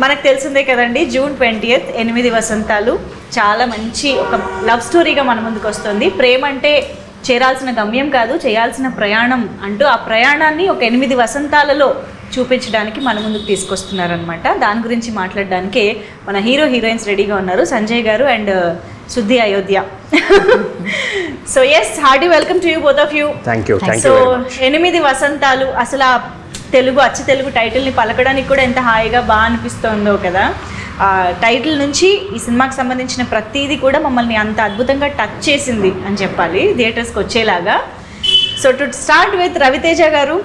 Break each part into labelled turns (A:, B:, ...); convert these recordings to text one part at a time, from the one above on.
A: మనకు తెలిసిందే కదండి, June 20th 8 వసంతాలు చాలా మంచి ఒక లవ్ స్టోరీగా మన ముందుకు వస్తుంది. ప్రేమ అంటే చేరాల్సిన గమ్యం కాదు, చేయాల్సిన ప్రయాణం అంటూ ఆ ప్రయాణాన్ని ఒక 8 వసంతాలలో చూపించడానికి మన ముందుకు తీసుకొస్తున్నారనమాట. దాని గురించి మాట్లాడడానికే మన హీరోయిన్స్ రెడీగా ఉన్నారు, సంజయ్ గారు and Shuddhi Ayodhya. So yes, hearty welcome to you both of you.
B: Thank you.
A: So 8 Vasanthalu, అసలు ఆ తెలుగు అచ్చ తెలుగు టైటిల్ని పలకడానికి కూడా ఎంత హాయిగా బాగా అనిపిస్తుందో కదా. టైటిల్ నుంచి ఈ సినిమాకి సంబంధించిన ప్రతిదీ కూడా మమ్మల్ని అంత అద్భుతంగా టచ్ చేసింది అని చెప్పాలి, థియేటర్స్కి వచ్చేలాగా. So to start with Raviteja గారు,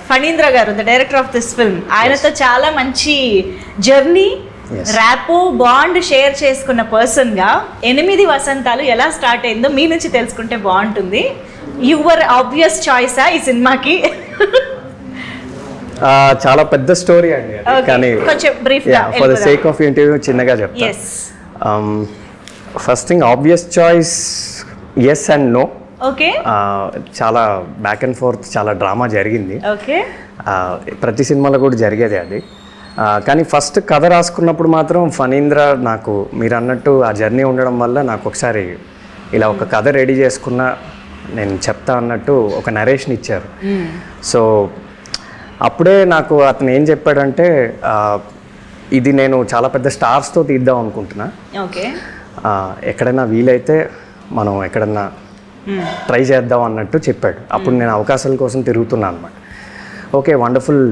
A: ఫణీంద్ర గారు the director of this film, ఆయనతో చాలా మంచి జర్నీ, ర్యాపో బాండ్ షేర్ చేసుకున్న పర్సన్గా 8 వసంతాలు ఎలా స్టార్ట్ అయిందో మీ నుంచి తెలుసుకుంటే బాగుంటుంది. యువర్ ఆబ్వియస్ చాయిసా ఈ సినిమాకి?
B: చాలా పెద్ద స్టోరీ అండి, కానీ
A: కొంచెం బ్రీఫ్గా
B: for the sake of interview చిన్నగా చెప్తాను. First thing, obvious choice yes and no.
A: Okay,
B: చాలా బ్యాక్ అండ్ ఫోర్త్, చాలా డ్రామా జరిగింది.
A: ఓకే,
B: ప్రతి సినిమాలో కూడా జరిగేది అది. కానీ ఫస్ట్ కథ రాసుకున్నప్పుడు మాత్రం ఫణీంద్ర నాకు మీరు అన్నట్టు ఆ జర్నీ ఉండడం వల్ల నాకు ఒకసారి ఇలా ఒక కథ రెడీ చేసుకున్న నేను చెప్తా అన్నట్టు ఒక నరేషన్ ఇచ్చారు. సో అప్పుడే నాకు అతను ఏం చెప్పాడంటే, ఇది నేను చాలా పెద్ద స్టార్స్తో తీద్దాం అనుకుంటున్నా, ఎక్కడైనా వీలైతే మనం ఎక్కడన్నా ట్రై చేద్దాం అన్నట్టు చెప్పాడు. అప్పుడు నేను అవకాశాల కోసం తిరుగుతున్నాను అనమాట. Okay, wonderful.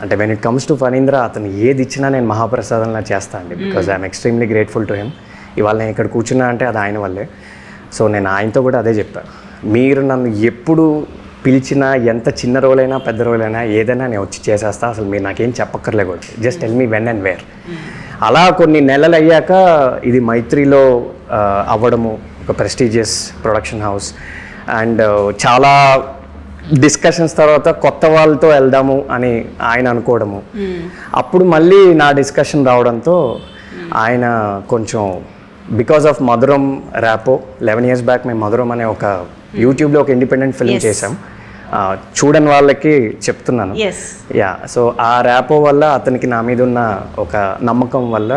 B: అంటే when it comes to Phanindra, అతను ఏది ఇచ్చినా నేను మహాప్రసాదంలా చేస్తాను అండి, because I'm extremely grateful to him. ఇవాళ నేను ఇక్కడ కూర్చున్నా అంటే అది ఆయన వల్లే. సో నేను ఆయనతో కూడా అదే చెప్పాను, మీరు నన్ను ఎప్పుడు పిలిచినా, ఎంత చిన్న రోలైనా పెద్ద రోలైనా ఏదైనా నేను వచ్చి చేసేస్తా, అసలు మీరు నాకేం చెప్పక్కర్లే కూడా, just tell me when and where. అలా కొన్ని నెలలు అయ్యాక ఇది మైత్రిలో అవ్వడము, ఒక ప్రెస్టీజియస్ ప్రొడక్షన్ హౌస్, అండ్ చాలా డిస్కషన్స్ తర్వాత కొత్త వాళ్ళతో వెళ్దాము అని ఆయన అనుకోవడము. అప్పుడు మళ్ళీ నా డిస్కషన్ రావడంతో ఆయన కొంచెం బికాస్ ఆఫ్ మధురం ర్యాపో 11 years బ్యాక్ మేము మధురం అనే ఒక యూట్యూబ్లో ఒక ఇండిపెండెంట్ ఫిల్మ్ చేసాం. చూడని వాళ్ళకి చెప్తున్నాను. యా, సో ఆ ర్యాపో వల్ల అతనికి నా మీద ఉన్న ఒక నమ్మకం వల్ల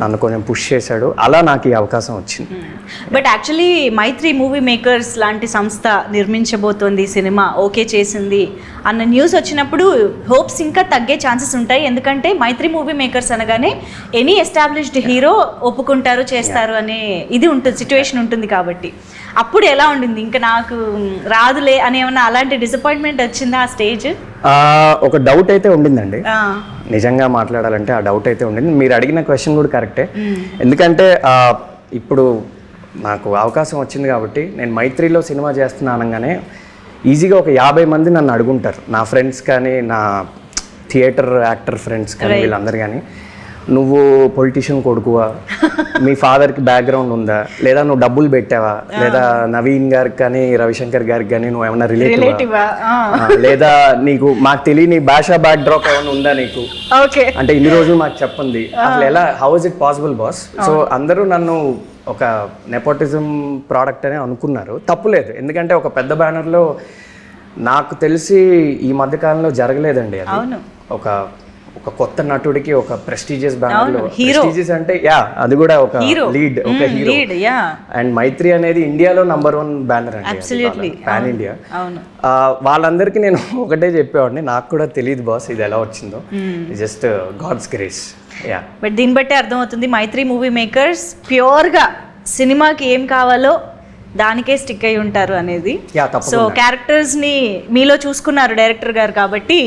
B: నన్ను కొంచెం పుష్ చేశాడు. అలా నాకు ఈ అవకాశం వచ్చింది.
A: But actually Mythri movie makers లాంటి సంస్థ నిర్మించబోతోంది సినిమా, ఓకే చేసింది అన్న న్యూస్ వచ్చినప్పుడు హోప్స్ ఇంకా తగ్గే ఛాన్సెస్ ఉంటాయి. ఎందుకంటే మైత్రి మూవీ మేకర్స్ అనగానే ఎనీ ఎస్టాబ్లిష్డ్ హీరో ఒప్పుకుంటారు, చేస్తారు అనే ఇది ఉంటుంది, సిచ్యువేషన్ ఉంటుంది. కాబట్టి అప్పుడు ఎలా ఉండింది? ఇంకా నాకు రాదులే అని ఏమన్నా అలాంటి డిసప్పాయింట్మెంట్ వచ్చిందా ఆ స్టేజ్?
B: ఒక డౌట్ అయితే ఉండిందండి, నిజంగా మాట్లాడాలంటే ఆ డౌట్ అయితే ఉండింది. మీరు అడిగిన క్వశ్చన్ కూడా కరెక్టే. ఎందుకంటే ఇప్పుడు నాకు అవకాశం వచ్చింది కాబట్టి నేను మైత్రిలో సినిమా చేస్తున్నా అనగానే ఈజీగా ఒక 50 మంది నన్ను అడుగుంటారు, నా ఫ్రెండ్స్ కానీ, నా థియేటర్ యాక్టర్ ఫ్రెండ్స్ కానీ, వీళ్ళందరూ కానీ, నువ్వు పొలిటీషియన్ కొడుకువా, మీ ఫాదర్కి బ్యాక్గ్రౌండ్ ఉందా, లేదా నువ్వు డబ్బులు పెట్టావా, లేదా నవీన్ గారికి కానీ రవిశంకర్ గారికి కానీ నువ్వు ఏమన్నా రిలేటివా, లేదా నీకు మాకు తెలియని భాషా బ్యాక్ డ్రాప్ ఏమైనా ఉందా నీకు, అంటే ఇన్ని రోజులు మాకు చెప్పండి, అసలు ఎలా, how is it possible boss? So అందరూ నన్ను ఒక నెపోటిజం ప్రోడక్ట్ అనే అనుకున్నారు. తప్పులేదు, ఎందుకంటే ఒక పెద్ద బ్యానర్లో నాకు తెలిసి ఈ మధ్యకాలంలో జరగలేదండి అది. ఒక కొత్త నటుడికి ఒక ప్రెస్టీజియస్ బ్యానర్లో, ప్రెస్టీజియస్ అంటే యా అది కూడా ఒక లీడ్, ఒక హీరో. అండ్ మైత్రి అనేది ఇండియాలో #1 బ్యానర్ అండి, పాన్ ఇండియా. వాళ్ళందరికీ నేను ఒకటే చెప్పేవాడిని, నాకు కూడా తెలియదు బాస్ ఇది ఎలా వచ్చిందో, just God's grace. Yeah,
A: but దీన్ని బట్టి అర్థమవుతుంది మైత్రి మూవీ మేకర్స్ ప్యూర్గా సినిమాకి ఏం కావాలో దానికే స్టిక్ అయి ఉంటారు అనేది. సో క్యారెక్టర్స్ని మీలో చూసుకున్నారు డైరెక్టర్ గారు కాబట్టి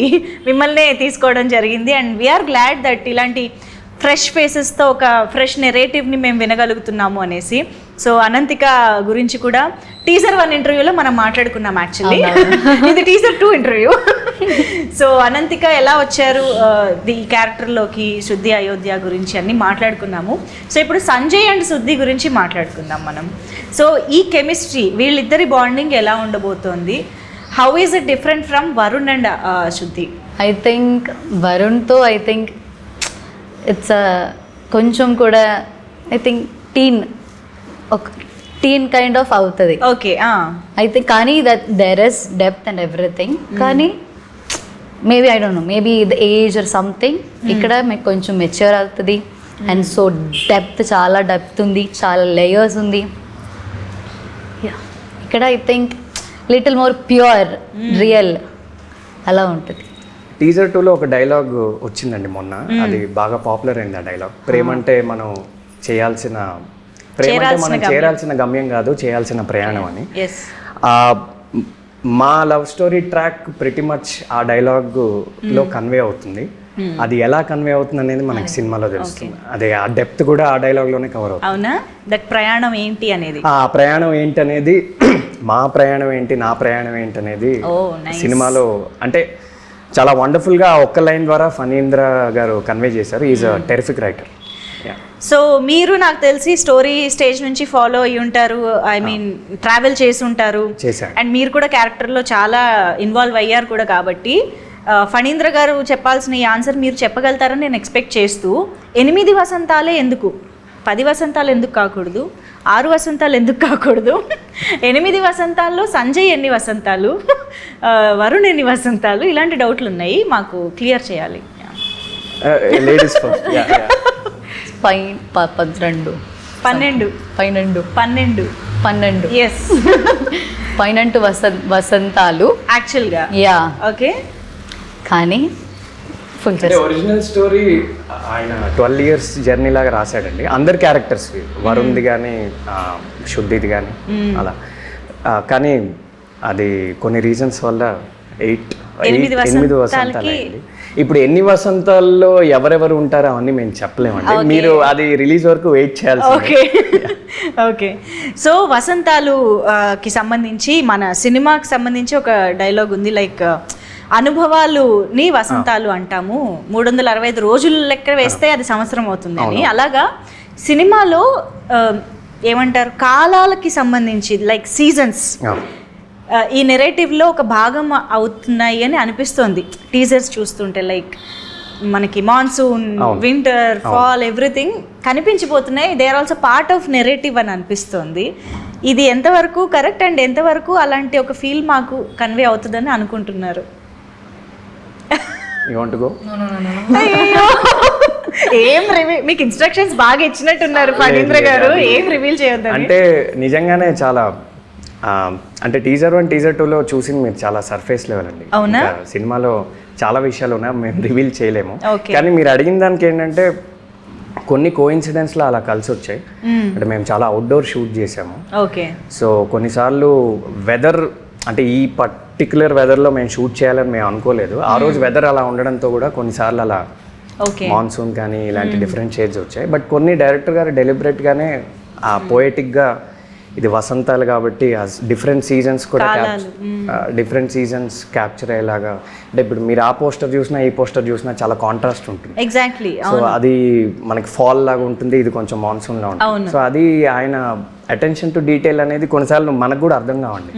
A: మిమ్మల్నే తీసుకోవడం జరిగింది. అండ్ వీఆర్ గ్లాడ్ దట్ ఇలాంటి ఫ్రెష్ ఫేసెస్తో ఒక ఫ్రెష్ నెరేటివ్ని మేము వినగలుగుతున్నాము అనేసి. సో అనంతిక గురించి కూడా టీజర్ 1 ఇంటర్వ్యూలో మనం మాట్లాడుకున్నాం యాక్చువల్లీ, ఇది టీజర్ 2 ఇంటర్వ్యూ. సో అనంతిక ఎలా వచ్చారు ఈ క్యారెక్టర్లోకి, శుద్ధి అయోధ్య గురించి అన్ని మాట్లాడుకున్నాము. సో ఇప్పుడు సంజయ్ అండ్ శుద్ధి గురించి మాట్లాడుకుందాం మనం. సో ఈ కెమిస్ట్రీ, వీళ్ళిద్దరి బాండింగ్ ఎలా ఉండబోతోంది? How is it different from Varun and Shuddhi?
C: I think వరుణ్తో ఇట్స్ కొంచెం కూడా I think teen kind of అవుతుంది.
A: ఓకే,
C: అయితే కానీ that there is depth and everything. కానీ maybe I don't know, maybe the age or something. ఇక్కడ మీకు కొంచెం మెచ్యూర్ అవుతుంది. అండ్ సో డెప్త్, చాలా డెప్త్ ఉంది, చాలా లేయర్స్ ఉంది. ఇక్కడ I think little more pure, real అలా ఉంటుంది.
B: టీజర్ 2లో ఒక డైలాగ్ వచ్చిందండి మొన్న, అది బాగా పాపులర్ అయింది. ఆ డైలాగ్, ప్రేమంటే మనం చేరాల్సిన గమ్యం కాదు, చేయాల్సిన ప్రయాణం అని. మా love story track pretty much ఆ డైలాగ్ లో కన్వే అవుతుంది. అది ఎలా కన్వే అవుతుంది అనేది మనకి సినిమాలో తెలుస్తుంది. అదే ఆ డెప్త్ కూడా ఆ డైలాగ్ లోనే కవర్ అవుతుంది.
A: అవునా? దట్ ప్రయాణం ఏంటి అనేది,
B: ఆ ప్రయాణం ఏంటి అనేది, మా ప్రయాణం ఏంటి, నా ప్రయాణం ఏంటి అనేది సినిమాలో అంటే చాలా వండర్ఫుల్ గా ఒక్క లైన్ ద్వారా ఫణీంద్ర గారు కన్వే చేశారు. Is a terrific writer.
A: So మీరు నాకు తెలిసి స్టోరీ స్టేజ్ నుంచి ఫాలో అయ్యి ఉంటారు, ఐ మీన్ ట్రావెల్ చేసి ఉంటారు, అండ్ మీరు కూడా క్యారెక్టర్లో చాలా ఇన్వాల్వ్ అయ్యారు కూడా. కాబట్టి ఫణీంద్ర గారు చెప్పాల్సిన ఈ ఆన్సర్ మీరు చెప్పగలుగుతారని నేను ఎక్స్పెక్ట్ చేస్తూ, 8 వసంతాలే ఎందుకు, 10 వసంతాలు ఎందుకు కాకూడదు, 6 వసంతాలు ఎందుకు కాకూడదు, 8 వసంతాల్లో సంజయ్ ఎన్ని వసంతాలు, వరుణ్ ఎన్ని వసంతాలు, ఇలాంటి డౌట్లు ఉన్నాయి, మాకు క్లియర్ చేయాలి.
C: 12 ఎస్ 12 వసంతాలు యాక్చువల్గా. Yeah, okay. కానీ
B: ఒరిజినల్ స్టోరీ ఆయన 12 years జర్నీ లాగా రాశాడండి. అందరి క్యారెక్టర్స్, వరుణ్ది కానీ శుద్ధిది కానీ అలా. కానీ అది కొన్ని రీజన్స్ వల్ల 8 వసంతాలు అయింది. ఇప్పుడు ఎన్ని వసంతాల్లో ఎవరెవరు ఉంటారో అవన్నీ మేము చెప్పలేమండి. మీరు అది రిలీజ్ వరకు వెయిట్ చేయాలి.
A: Okay okay. సో వసంతాలు కి సంబంధించి మన సినిమాకి సంబంధించి ఒక డైలాగ్ ఉంది, లైక్ అనుభవాలుని వసంతాలు అంటాము, 365 రోజులు లెక్క వేస్తే అది సంవత్సరం అవుతుంది అని. అలాగా సినిమాలో ఏమంటారు, కాలాలకి సంబంధించి లైక్ సీజన్స్ ఈ నెరేటివ్లో ఒక భాగం అవుతున్నాయి అని అనిపిస్తుంది టీజర్స్ చూస్తుంటే. లైక్ మనకి మాన్సూన్, వింటర్, ఫాల్, ఎవ్రీథింగ్ కనిపించిపోతున్నాయి. They are also part of narrative అని అనిపిస్తుంది. ఇది ఎంతవరకు కరెక్ట్ అండ్ ఎంతవరకు అలాంటి ఒక ఫీల్ మాకు కన్వే అవుతుందని అనుకుంటున్నారు? ఏం రివీల్, మీకు ఇన్స్ట్రక్షన్స్ బాగా ఇచ్చినట్టున్నారు ఫణీంద్ర గారు, ఏం రివీల్ చేయొద్దు
B: అంటే. నిజంగానే చాలా అంటే టీజర్ 1, టీజర్ 2లో చూసింది మీరు చాలా సర్ఫేస్ లెవెల్ అండి.
A: అవునా?
B: సినిమాలో చాలా విషయాలు ఉన్నాయి, మేము రివీల్ చేయలేము. కానీ మీరు అడిగిన దానికి ఏంటంటే కొన్ని కోఇన్సిడెంట్స్లో అలా కలిసి వచ్చాయి. అంటే మేము చాలా అవుట్డోర్ షూట్ చేసాము.
A: ఓకే.
B: సో కొన్నిసార్లు వెదర్, అంటే ఈ పర్టికులర్ వెదర్లో మేము షూట్ చేయాలని మేము అనుకోలేదు. ఆ రోజు వెదర్ అలా ఉండడంతో కూడా కొన్నిసార్లు అలా మాన్సూన్ కానీ ఇలాంటి డిఫరెంట్ షేడ్స్ వచ్చాయి. బట్ కొన్ని డైరెక్టర్ గారు డెలిబరేట్గానే ఆ పోయటిక్గా ఇది వసంతాలు కాబట్టి డిఫరెంట్ సీజన్స్ కూడా డిఫరెంట్ సీజన్స్ క్యాప్చర్ అయ్యేలాగా. అంటే ఇప్పుడు మీరు ఆ పోస్టర్ చూసినా ఈ పోస్టర్ చూసినా చాలా కాంట్రాస్ట్ ఉంటుంది.
A: ఎగ్జాక్ట్లీ.
B: సో అది మనకి ఫాల్ లాగా ఉంటుంది, ఇది కొంచెం మాన్సూన్ లా ఉంటుంది. సో అది ఆయన అటెన్షన్ టు డీటెయిల్ అనేది కొన్నిసార్లు మనకు కూడా అర్థం కావండి.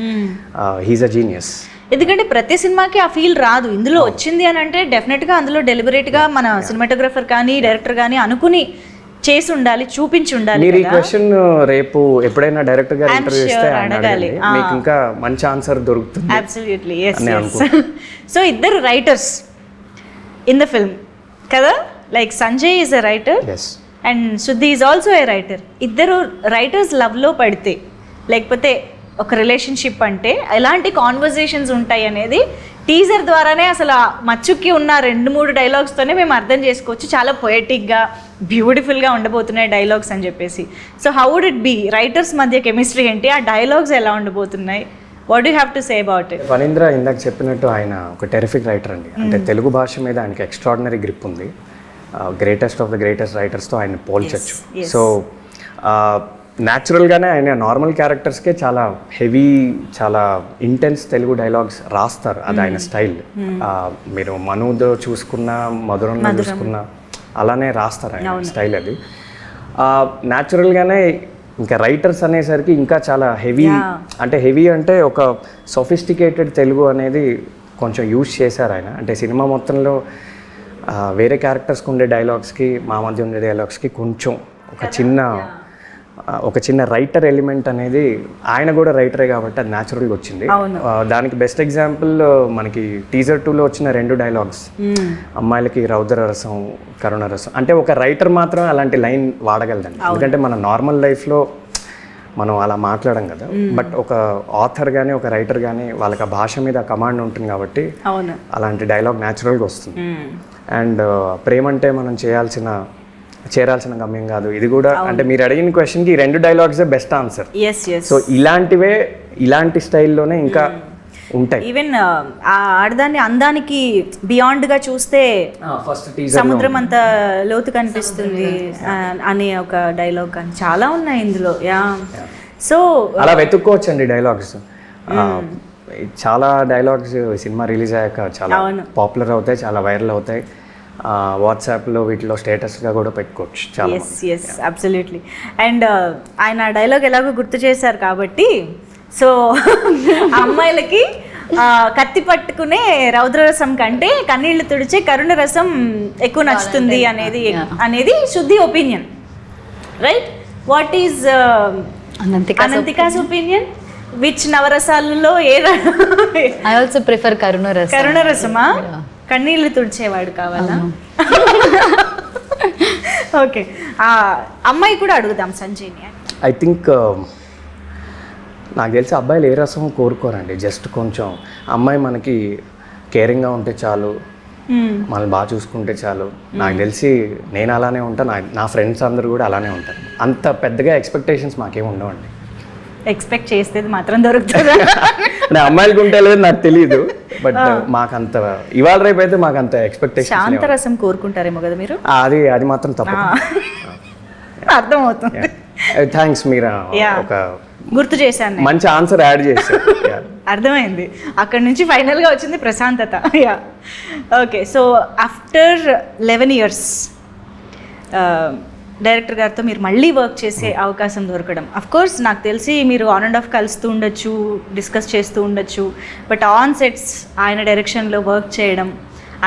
B: He's a genius.
A: ఎందుకంటే ప్రతి సినిమాకి ఆ ఫీల్ రాదు. ఇందులో వచ్చింది అని అంటే డెఫినెట్గా అందులో డెలిబరేట్గా మన సినిమాటోగ్రఫర్ కానీ డైరెక్టర్ కానీ అనుకుని చేసి ఉండాలి, చూపించి ఉండాలి.
B: మీరు ఈ క్వశ్చన్ రేపు ఎప్పుడైనా డైరెక్టర్ గారు ఇంటర్వ్యూ ఇస్తే అడగాలి, మీకు ఇంకా మంచి ఆన్సర్ దొరుకుతుంది.
A: అబ్సల్యూట్లీ. సో ఇద్దరు రైటర్స్ ఇన్ ద ఫిల్మ్ కదా, like Sanjay is a writer and శుద్ధి ఈజ్ ఆల్సో ఏ రైటర్. ఇద్దరు రైటర్స్ లవ్లో పడితే, లేకపోతే ఒక రిలేషన్షిప్ అంటే ఎలాంటి కాన్వర్జేషన్స్ ఉంటాయి అనేది టీజర్ ద్వారానే అసలు మచ్చుకి ఉన్న 2-3 డైలాగ్స్తోనే మేము అర్థం చేసుకోవచ్చు. చాలా పొయటిక్గా, బ్యూటిఫుల్గా ఉండబోతున్నాయి డైలాగ్స్ అని చెప్పేసి. So how would it be, writers మధ్య కెమిస్ట్రీ ఏంటి, ఆ డైలాగ్స్ ఎలా ఉండబోతున్నాయి, what you have to say about it?
B: Phanindra ఇందాక చెప్పినట్టు ఆయన ఒక టెరిఫిక్ రైటర్ అండి. అంటే తెలుగు భాష మీద ఆయనకి ఎక్స్ట్రాడినరీ గ్రిప్ ఉంది. గ్రేటెస్ట్ ఆఫ్ ద గ్రేటెస్ట్ రైటర్స్తో ఆయన పోల్చచ్చు. సో న్యాచురల్గానే ఆయన నార్మల్ క్యారెక్టర్స్కే చాలా హెవీ, చాలా ఇంటెన్స్ తెలుగు డైలాగ్స్ రాస్తారు. అది ఆయన స్టైల్. మీరు మనుదో చూసుకున్నా, మధురంలో చూసుకున్నా అలానే రాస్తారు ఆయన స్టైల్. అది న్యాచురల్గానే. ఇంకా రైటర్స్ అనేసరికి ఇంకా చాలా హెవీ, అంటే హెవీ అంటే ఒక సొఫిస్టికేటెడ్ తెలుగు అనేది కొంచెం యూజ్ చేశారు ఆయన. అంటే సినిమా మొత్తంలో వేరే క్యారెక్టర్స్కి ఉండే డైలాగ్స్కి, మా మధ్య ఉండే డైలాగ్స్కి కొంచెం ఒక చిన్న ఒక చిన్న రైటర్ ఎలిమెంట్ అనేది, ఆయన కూడా రైటరే కాబట్టి అది న్యాచురల్గా వచ్చింది. దానికి బెస్ట్ ఎగ్జాంపుల్ మనకి టీజర్ 2లో వచ్చిన 2 డైలాగ్స్, అమ్మాయిలకి రౌద్ర రసం కరుణ రసం, అంటే ఒక రైటర్ మాత్రం అలాంటి లైన్ వాడగలదండి. ఎందుకంటే మన నార్మల్ లైఫ్లో మనం అలా మాట్లాడం కదా, బట్ ఒక ఆథర్ కానీ ఒక రైటర్ కానీ వాళ్ళకి ఆ భాష మీద కమాండ్ ఉంటుంది కాబట్టి అలాంటి డైలాగ్ న్యాచురల్గా వస్తుంది. అండ్ ప్రేమ అంటే మనం చేరాల్సిన గమ్యం కాదు, ఇది కూడా అంటే మీరు అడిగిన క్వశ్చన్కి ఈ 2 డైలాగ్సే బెస్ట్ ఆన్సర్. సో ఇలాంటి స్టైల్లోనే ఇంకా ఉంటాయి.
A: ఈవెన్ ఆ ఆడదాన్ని అందానికి బియాండ్ గా చూస్తే సముద్రం అంత లోతు కనిపిస్తుంది అనే ఒక డైలాగ్ కానీ చాలా ఉన్నాయి ఇందులో. సో
B: అలా వెతుక్కోవచ్చండి డైలాగ్స్. చాలా డైలాగ్స్ సినిమా రిలీజ్ అయ్యాక చాలా పాపులర్ అవుతాయి, చాలా వైరల్ అవుతాయి. వాట్సాప్లో వీటిలో స్టేటస్గా కూడా పెట్టుకోవచ్చు చాలా.
A: Yes absolutely. అండ్ ఆయన డైలాగ్ ఎలాగో గుర్తు చేశారు కాబట్టి, సో అమ్మాయిలకి కత్తి పట్టుకునే రౌద్రరసం కంటే కన్నీళ్లు తుడిచే కరుణ రసం ఎక్కువ నచ్చుతుంది అనేది Shuddhi opinion, right? What is Ananthika's opinion? Which నవరసాలలో
C: ఐ ఆల్సో ప్రిఫర్ కరుణ
A: రసమా? కన్నీళ్లు తుడిచేవాడు కావాలా? ఓకే, అమ్మాయి కూడా అడుగుదాం సంజయ్ని.
B: ఐ థింక్ నాకు తెలిసి అబ్బాయిలు ఏ రసం కోరుకోరండి, జస్ట్ కొంచెం అమ్మాయి మనకి కేరింగ్గా ఉంటే చాలు, మనల్ని బాగా చూసుకుంటే చాలు. నాకు తెలిసి నేను అలానే ఉంటాను, నా ఫ్రెండ్స్ అందరూ కూడా అలానే ఉంటారు. అంత పెద్దగా ఎక్స్పెక్టేషన్స్ మాకేం ఉండవండి.
A: ఎక్స్పెక్ట్ చేస్తే మాత్రం దొరుకుతుంది.
B: అమ్మాయిలకు ఉంటే లేదు నాకు తెలియదు, బట్ మాకంత ఇవాళ రేపు అయితే మాకంత ఎక్స్పెక్టేషన్.
A: శాంతరసం కోరుకుంటారేమో కదా మీరు?
B: అది మాత్రం తప్ప.
A: అర్థమవుతుంది.
B: థ్యాంక్స్, మీరు ఒక
A: గుర్తు చేశాను,
B: మంచి ఆన్సర్ యాడ్ చేశారు.
A: అర్థమైంది. అక్కడ నుంచి ఫైనల్గా వచ్చింది ప్రశాంతత. Okay, so after 11 years director గారితో మీరు మళ్ళీ వర్క్ చేసే అవకాశం దొరకడం, అఫ్కోర్స్ నాకు తెలిసి మీరు ఆన్ అండ్ ఆఫ్ కలుస్తూ ఉండొచ్చు, డిస్కస్ చేస్తూ ఉండొచ్చు, బట్ ఆన్ సెట్స్ ఆయన డైరెక్షన్లో వర్క్ చేయడం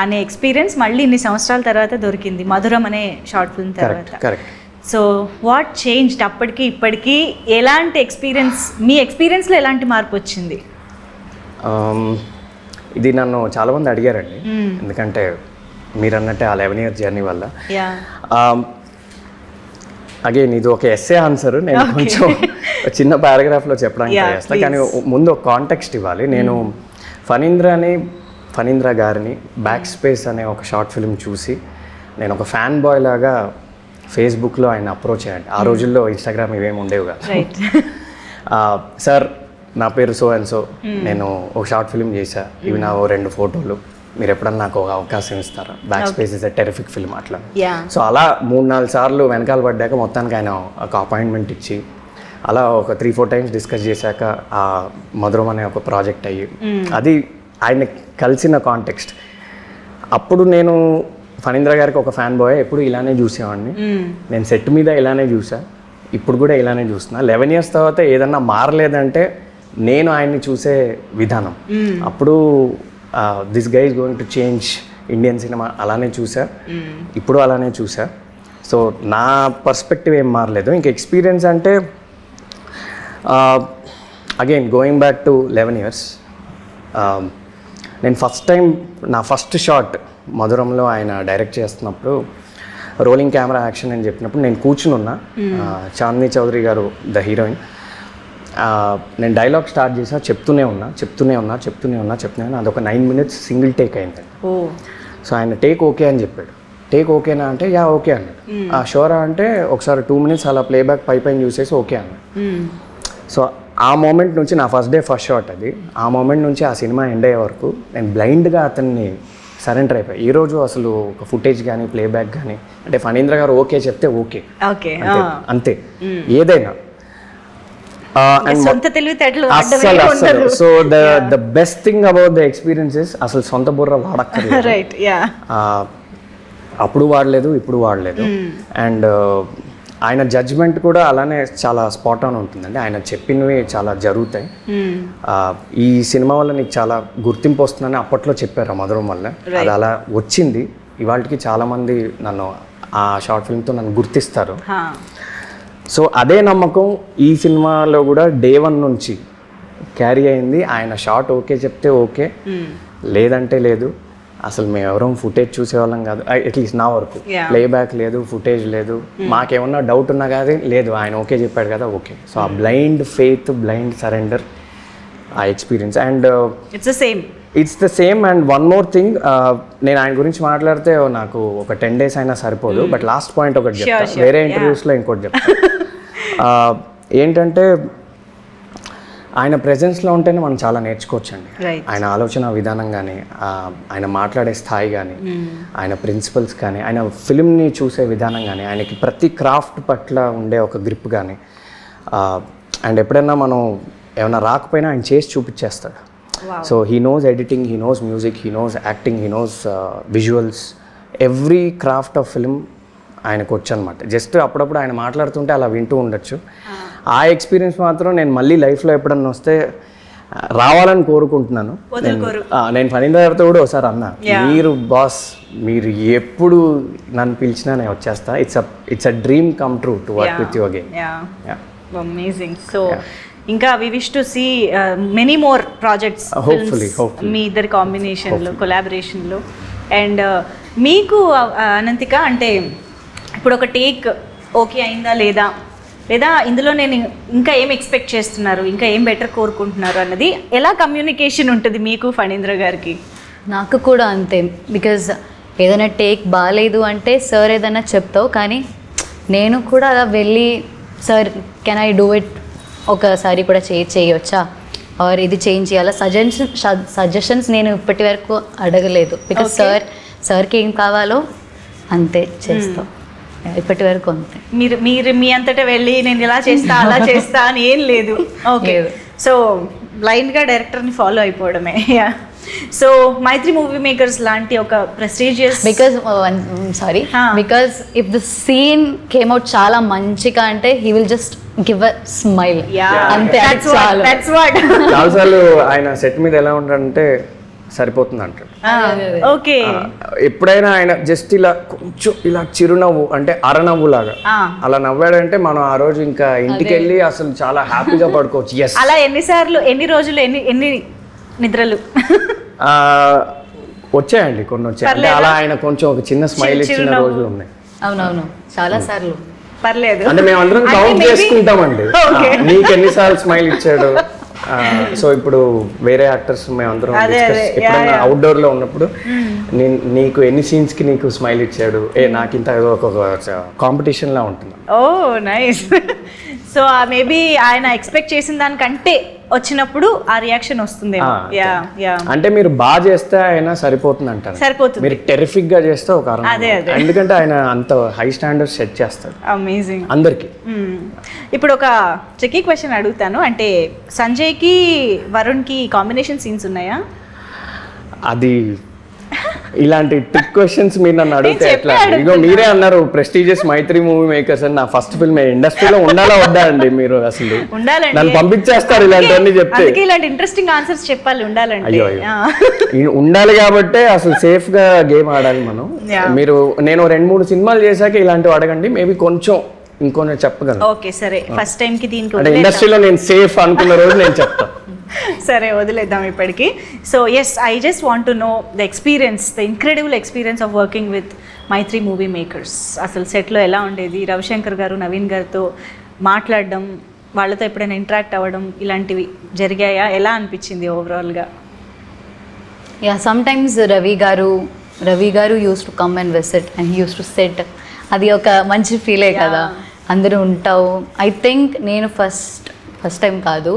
A: అనే ఎక్స్పీరియన్స్ మళ్ళీ ఇన్ని సంవత్సరాల తర్వాత దొరికింది మధురం అనే షార్ట్ ఫిల్మ్ తర్వాత. సో వాట్ చేంజ్డ్ అప్పటికి ఇప్పటికీ? ఎలాంటి మీ ఎక్స్పీరియన్స్లో ఎలాంటి మార్పు వచ్చింది?
B: ఇది నన్ను చాలామంది అడిగారండి, ఎందుకంటే మీరు అన్నట్టే ఆ 11 years జర్నీ వల్ల. అగైన్ ఇది ఒక ఎస్సే ఆన్సర్, నేను కొంచెం చిన్న పారాగ్రాఫ్లో చెప్పడానికి చేస్తాను, కానీ ముందు ఒక కాంటెక్స్ట్ ఇవ్వాలి. నేను ఫణీంద్ర గారిని బ్యాక్ స్పేస్ అనే ఒక షార్ట్ ఫిల్మ్ చూసి నేను ఒక ఫ్యాన్ బాయ్ లాగా ఫేస్బుక్లో ఆయన అప్రోచ్ అయ్యాడు. ఆ రోజుల్లో ఇన్స్టాగ్రామ్ ఇవేమి ఉండేవి కాదు. సార్, నా పేరు సో అండ్ సో, నేను ఒక షార్ట్ ఫిల్మ్ చేశా, ఇవి నా 2 photos, మీరు ఎప్పుడన్నా నాకు ఒక అవకాశం ఇస్తారా? Back space is a terrific film అట్లా. సో అలా 3-4 సార్లు వెనకాల పడ్డాక మొత్తానికి ఆయన ఒక అపాయింట్మెంట్ ఇచ్చి అలా ఒక 3-4 times డిస్కస్ చేశాక ఆ మధురం అనే ఒక ప్రాజెక్ట్ అయ్యి, అది ఆయన కలిసిన కాంటెక్స్ట్. అప్పుడు నేను ఫణీంద్ర గారికి ఒక ఫ్యాన్ బాయ్, ఎప్పుడు ఇలానే చూసేవాడిని. నేను సెట్ మీద ఇలానే చూసా, ఇప్పుడు కూడా ఇలానే చూస్తున్నా. 11 years తర్వాత ఏదన్నా మారలేదంటే నేను ఆయన్ని చూసే విధానం. అప్పుడు this guy is going to change Indian cinema అలానే చూసా, ఇప్పుడు అలానే చూసా. సో నా పర్స్పెక్టివ్ ఏం మారలేదు. ఇంక ఎక్స్పీరియన్స్ అంటే again going back to 11 years, నేను నా ఫస్ట్ షాట్ మధురంలో ఆయన డైరెక్ట్ చేస్తున్నప్పుడు రోలింగ్ కెమెరా యాక్షన్ అని చెప్పినప్పుడు నేను కూర్చుని ఉన్నా. చాందిని చౌదరి గారు ద హీరోయిన్, నేను డైలాగ్ స్టార్ట్ చేసా, చెప్తూనే ఉన్నా. అదొక 9 minutes సింగిల్ టేక్ అయిందండి. సో ఆయన టేక్ ఓకే అని చెప్పాడు. టేక్ ఓకేనా అంటే యా ఓకే అన్నాడు. షోరా అంటే ఒకసారి 2 minutes అలా ప్లేబ్యాక్ పైన చూసేసి ఓకే అన్నాడు. సో ఆ మూమెంట్ నుంచి నా ఫస్ట్ డే ఫస్ట్ షాట్ అది. ఆ మూమెంట్ నుంచి ఆ సినిమా ఎండ్ అయ్యే వరకు నేను బ్లైండ్గా అతన్ని సరెండర్ అయిపోయి. ఈరోజు అసలు ఒక ఫుటేజ్ కానీ ప్లేబ్యాక్ కానీ అంటే ఫణీంద్ర గారు ఓకే చెప్తే ఓకే, అంతే ఏదైనా. So the best thing about the experiences అసలు సొంత బుర్ర వాడక్కర్లేదు. అప్పుడు వాడలేదు, ఇప్పుడు వాడలేదు. అండ్ ఆయన జడ్జ్మెంట్ కూడా అలానే చాలా స్పాట్ ఆన్ ఉంటుందండి. ఆయన చెప్పినవి చాలా జరుగుతాయి. ఈ సినిమా వల్ల నీకు చాలా గుర్తింపు వస్తుందని అప్పట్లో చెప్పారు మధురం వల్ల. అది అలా వచ్చింది. ఇవాళకి చాలామంది నన్ను ఆ షార్ట్ ఫిల్మ్తో నన్ను గుర్తిస్తారు. సో అదే నమ్మకం ఈ సినిమాలో కూడా డే 1 నుంచి క్యారీ అయింది. ఆయన షార్ట్ ఓకే చెప్తే ఓకే, లేదంటే లేదు. అసలు మేము ఎవరో ఫుటేజ్ చూసేవాళ్ళం కాదు, అట్లీస్ట్ నా వరకు. ప్లేబ్యాక్ లేదు, ఫుటేజ్ లేదు, మాకేమన్నా డౌట్ ఉన్నా కానీ లేదు, ఆయన ఓకే చెప్పాడు కదా ఓకే. సో ఆ బ్లైండ్ ఫెయిత్, బ్లైండ్ సరెండర్, ఆ experience. And it's the same. And one more thing, నేను ఆయన గురించి మాట్లాడితే నాకు ఒక 10 days అయినా సరిపోదు. బట్ లాస్ట్ పాయింట్ ఒకటి చెప్తాను, వేరే ఇంటర్వ్యూస్లో ఇంకోటి చెప్తాను. ఏంటంటే ఆయన ప్రెజెన్స్లో ఉంటేనే మనం చాలా నేర్చుకోవచ్చండి. ఆయన ఆలోచన విధానం కానీ, ఆయన మాట్లాడే స్థాయి కానీ, ఆయన ప్రిన్సిపల్స్ కానీ, ఆయన ఫిల్మ్ని చూసే విధానం కానీ, ఆయనకి ప్రతి క్రాఫ్ట్ పట్ల ఉండే ఒక గ్రిప్ కానీ. అండ్ ఎప్పుడైనా మనం ఏమైనా రాకపోయినా ఆయన చేసి చూపించేస్తాడు. So he knows editing, he knows music, he knows acting, he knows visuals, every craft of film ఆయనకు వచ్చు అనమాట. జస్ట్ అప్పుడప్పుడు ఆయన మాట్లాడుతుంటే అలా వింటూ ఉండొచ్చు. ఆ ఎక్స్పీరియన్స్ మాత్రం నేను మళ్ళీ లైఫ్లో ఎప్పుడన్నా వస్తే రావాలని కోరుకుంటున్నాను. నేను ఫణీంద్ర గారితో కూడా ఒకసారి అన్నా, మీరు బాస్, మీరు ఎప్పుడు నన్ను పిలిచినా నేను వచ్చేస్తా. It's a dream come true to work with you again.
A: Amazing. So ఇంకా we wish to see many more projects
B: hopefully
A: మీ ఇద్దరి కాంబినేషన్లో, కొలాబరేషన్లో. అండ్ మీకు అనంతిక, అంటే ఇప్పుడు ఒక టేక్ ఓకే అయిందా లేదా, లేదా ఇందులో నేను ఇంకా ఏం ఎక్స్పెక్ట్ చేస్తున్నారు, ఇంకా ఏం బెటర్ కోరుకుంటున్నారు అన్నది ఎలా కమ్యూనికేషన్ ఉంటుంది మీకు ఫణీంద్ర గారికి?
C: నాకు కూడా అంతే. బికాజ్ ఏదైనా టేక్ బాగాలేదు అంటే సార్ ఏదైనా చెప్తావు, కానీ నేను కూడా అలా వెళ్ళి sir can I do it, ఒకసారి కూడా చేయొచ్చా, ఆర్ ఇది చేంజ్ చేయాలా, సజెషన్స్ నేను ఇప్పటి వరకు అడగలేదు. బికాజ్ సార్కి ఏం కావాలో అంతే చేస్తాం, ఇప్పటి వరకు అంతే.
A: మీరు మీ అంతటా వెళ్ళి నేను ఇలా చేస్తా అలా చేస్తా అని ఏం లేదు. ఓకే, సో బ్లైండ్గా డైరెక్టర్ని ఫాలో అయిపోవడమే. సో మైత్రి మూవీ మేకర్స్ లాంటి ఒక prestigious,
C: because if the scene came out చాలా మంచిగా అంటే he will just give a smile, అంతే.
B: చాలాసార్లు ఆయన సెట్ మీద ఎలా ఉంటాడంటే సరిపోతుంది అంటాడు.
A: ఓకే,
B: ఎప్పుడైనా ఆయన జస్ట్ ఇలా కొంచెం ఇలా చిరునవ్వు, అంటే అరనవ్వు లాగా అలా నవ్వాడంటే మనం ఆ రోజు ఇంకా ఇంటికి వెళ్ళి అసలు చాలా హ్యాపీగా పడుకోవచ్చు. ఎస్,
A: అలా ఎన్నిసార్లు, ఎన్ని రోజులు, ఎన్ని నిద్రలు
B: వచ్చాయండి? కొన్ని వచ్చాయి. అంటే అలా ఆయన కొంచెం ఒక చిన్న స్మైల్ ఇచ్చిన రోజులు ఉన్నాయి.
C: అవునవును, చాలా సార్లు.
A: పర్లేదు,
B: అంటే మేము అందరం కౌంట్ చేసుకుంటామండి, నీకు ఎన్నిసార్లు స్మైల్ ఇచ్చాడు. సో ఇప్పుడు వేరే యాక్టర్స్ మేము అందరం ఎప్పుడైనా అవుట్డోర్ లో ఉన్నప్పుడు నీకు ఎన్ని సీన్స్ కి నీకు స్మైల్ ఇచ్చాడు, నాకు ఇంత ఒక కాంపిటీషన్ లా ఉంటుంది.
A: ఓ నైస్. సో మేబీ ఆయన ఎక్స్పెక్ట్ చేసిన దానికంటే వచ్చినప్పుడు ఆ రియాక్షన్ వస్తుంది.
B: అంటే మీరు బాగా చేస్తే ఆయన సరిపోతుంది అంటారు,
A: సరిపోతుంది.
B: మీరు టెరిఫిక్ గా చేస్తే ఒక ఎందుకంటే ఆయన అంత హై స్టాండర్డ్స్ సెట్ చేస్తారు.
A: అమేజింగ్
B: అందరికి.
A: ఇప్పుడు ఒక ట్రికీ క్వశ్చన్ అడుగుతాను, అంటే సంజయ్కి వరుణ్కి కాంబినేషన్ సీన్స్ ఉన్నాయా?
B: అది ఇలాంటి ట్రిక్ క్వశ్చన్స్ మీరు నన్ను అడిగితే ఎట్లా? ఇగో మీరే అన్నారు ప్రెస్టీజియస్ మైత్రి మూవీ మేకర్స్ అని. నా ఫస్ట్ ఫిల్మ్ ఇండస్ట్రీలో ఉండాలా వద్దా అండి? మీరు అసలు నన్ను పంపించేస్తారు ఇలాంటివన్నీ చెప్తే.
A: ఇలాంటి ఇంట్రెస్టింగ్ ఆన్సర్స్ చెప్పాలి, ఉండాలండి.
B: అయ్యో ఉండాలి కాబట్టి అసలు సేఫ్ గా గేమ్ ఆడాలి మనం. మీరు నేను 2-3 సినిమాలు చేశాక ఇలాంటివి అడగండి, మేబీ కొంచెం ఇంకొన్ని చెప్పగలను.
A: ఓకే సరే, ఫస్ట్ టైం కి దీనికి
B: అంటే ఇండస్ట్రీలో నేను సేఫ్ అనుకున్న రోజు నేను చెప్తాను.
A: సరే వదిలేద్దాం ఇప్పటికి. So yes, I just want to know the experience, the incredible experience of working with Mythri movie makers. అసలు సెట్లో ఎలా ఉండేది? రవిశంకర్ గారు, నవీన్ గారితో మాట్లాడడం, వాళ్ళతో ఎప్పుడైనా ఇంటరాక్ట్ అవ్వడం ఇలాంటివి జరిగాయా? ఎలా అనిపించింది ఓవరాల్గా?
C: యా, సమ్టైమ్స్ రవి గారు use to come and visit and use to set. అది ఒక మంచి ఫీలే కదా, అందరూ ఉంటావు. ఐ థింక్ నేను ఫస్ట్ టైం కాదు,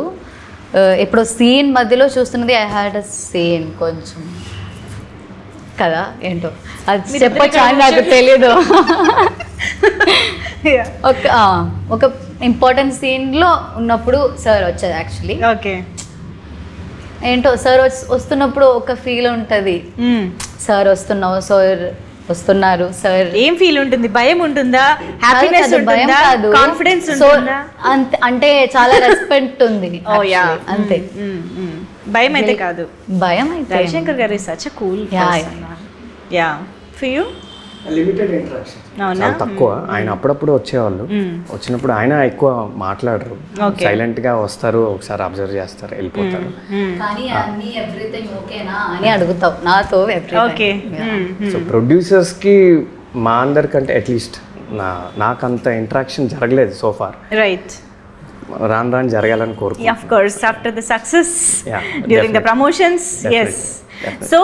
C: ఇప్పుడు సీన్ మధ్యలో చూస్తున్నది. ఐ హ్యాడ్ అ సీన్ కొంచెం కదా, ఏంటో అది చెప్పొచ్చు అని నాకు తెలియదు. ఒక ఇంపార్టెంట్ సీన్లో ఉన్నప్పుడు సార్ వచ్చారు యాక్చువల్లీ.
A: ఓకే,
C: ఏంటో సార్ వస్తున్నప్పుడు ఒక ఫీల్ ఉంటుంది, సార్ వస్తున్నారు సార్.
A: ఏం ఫీల్ ఉంటుంది? భయం ఉంటుందా? హ్యాపీనెస్ ఉంటుందా? కాన్ఫిడెన్స్ ఉంటుందా?
C: అంటే చాలా రెస్పెక్ట్ ఉంది. అంతే,
A: భయం అయితే కాదు.
C: భయం అయితే.
A: రవిశంకర్ గారు is such a cool person. Yeah, for you
B: limited interaction,
A: అవునా?
B: చాలా తక్కువ. ఆయన అప్పుడప్పుడు వచ్చేవాళ్ళు, వచ్చినప్పుడు ఆయన ఎక్కువ మాట్లాడరు, సైలెంట్ గా వస్తారు, ఒకసారి అబ్జర్వ్ చేస్తారు, వెళ్ళిపోతారు.
C: కానీ అన్ని ఎవ్రీథింగ్ ఓకేనా అని అడుగుతావు నాతో.
A: ఓకే.
B: సో ప్రొడ్యూసర్స్ కి మా అందరికంటే అట్లీస్ట్ నాకంత ఇంటరాక్షన్ జరగలేదు సో ఫార్.
A: రైట్.
B: రాను రాను జరగాలని కోరుకుంటున్నాను.
A: Of course, after the success,
B: Yeah,
A: during the promotions, yes. So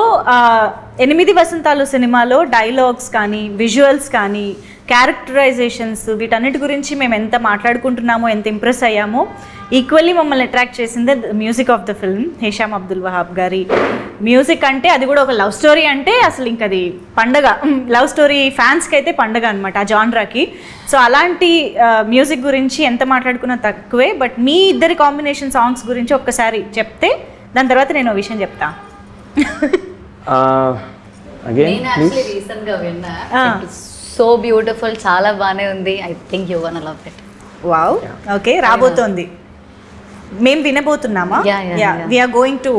A: 8 వసంతాలు సినిమాలో డైలాగ్స్ కానీ, విజువల్స్ కానీ, క్యారెక్టరైజేషన్స్, వీటన్నిటి గురించి మేము ఎంత మాట్లాడుకుంటున్నామో, ఎంత ఇంప్రెస్ అయ్యామో, ఈక్వల్లీ మమ్మల్ని అట్రాక్ట్ చేసింది music of the film. Hesham Abdul Wahab గారి మ్యూజిక్ అంటే, అది కూడా ఒక లవ్ స్టోరీ అంటే అసలు ఇంక అది పండగ. లవ్ స్టోరీ ఫ్యాన్స్కి అయితే పండగ అనమాట ఆ జాన్రాకి. సో అలాంటి మ్యూజిక్ గురించి ఎంత మాట్లాడుకున్నా తక్కువే. బట్ మీ ఇద్దరి కాంబినేషన్ సాంగ్స్ గురించి ఒక్కసారి చెప్తే దాని తర్వాత నేను ఒక విషయం చెప్తా.
C: రీసెంట్ గా విన్నా, సో బ్యూటిఫుల్, చాలా బాగానే ఉంది. I think you gonna love it.
A: Wow. Okay, రాబోతోంది, మేము వినబోతున్నామా? We are going to.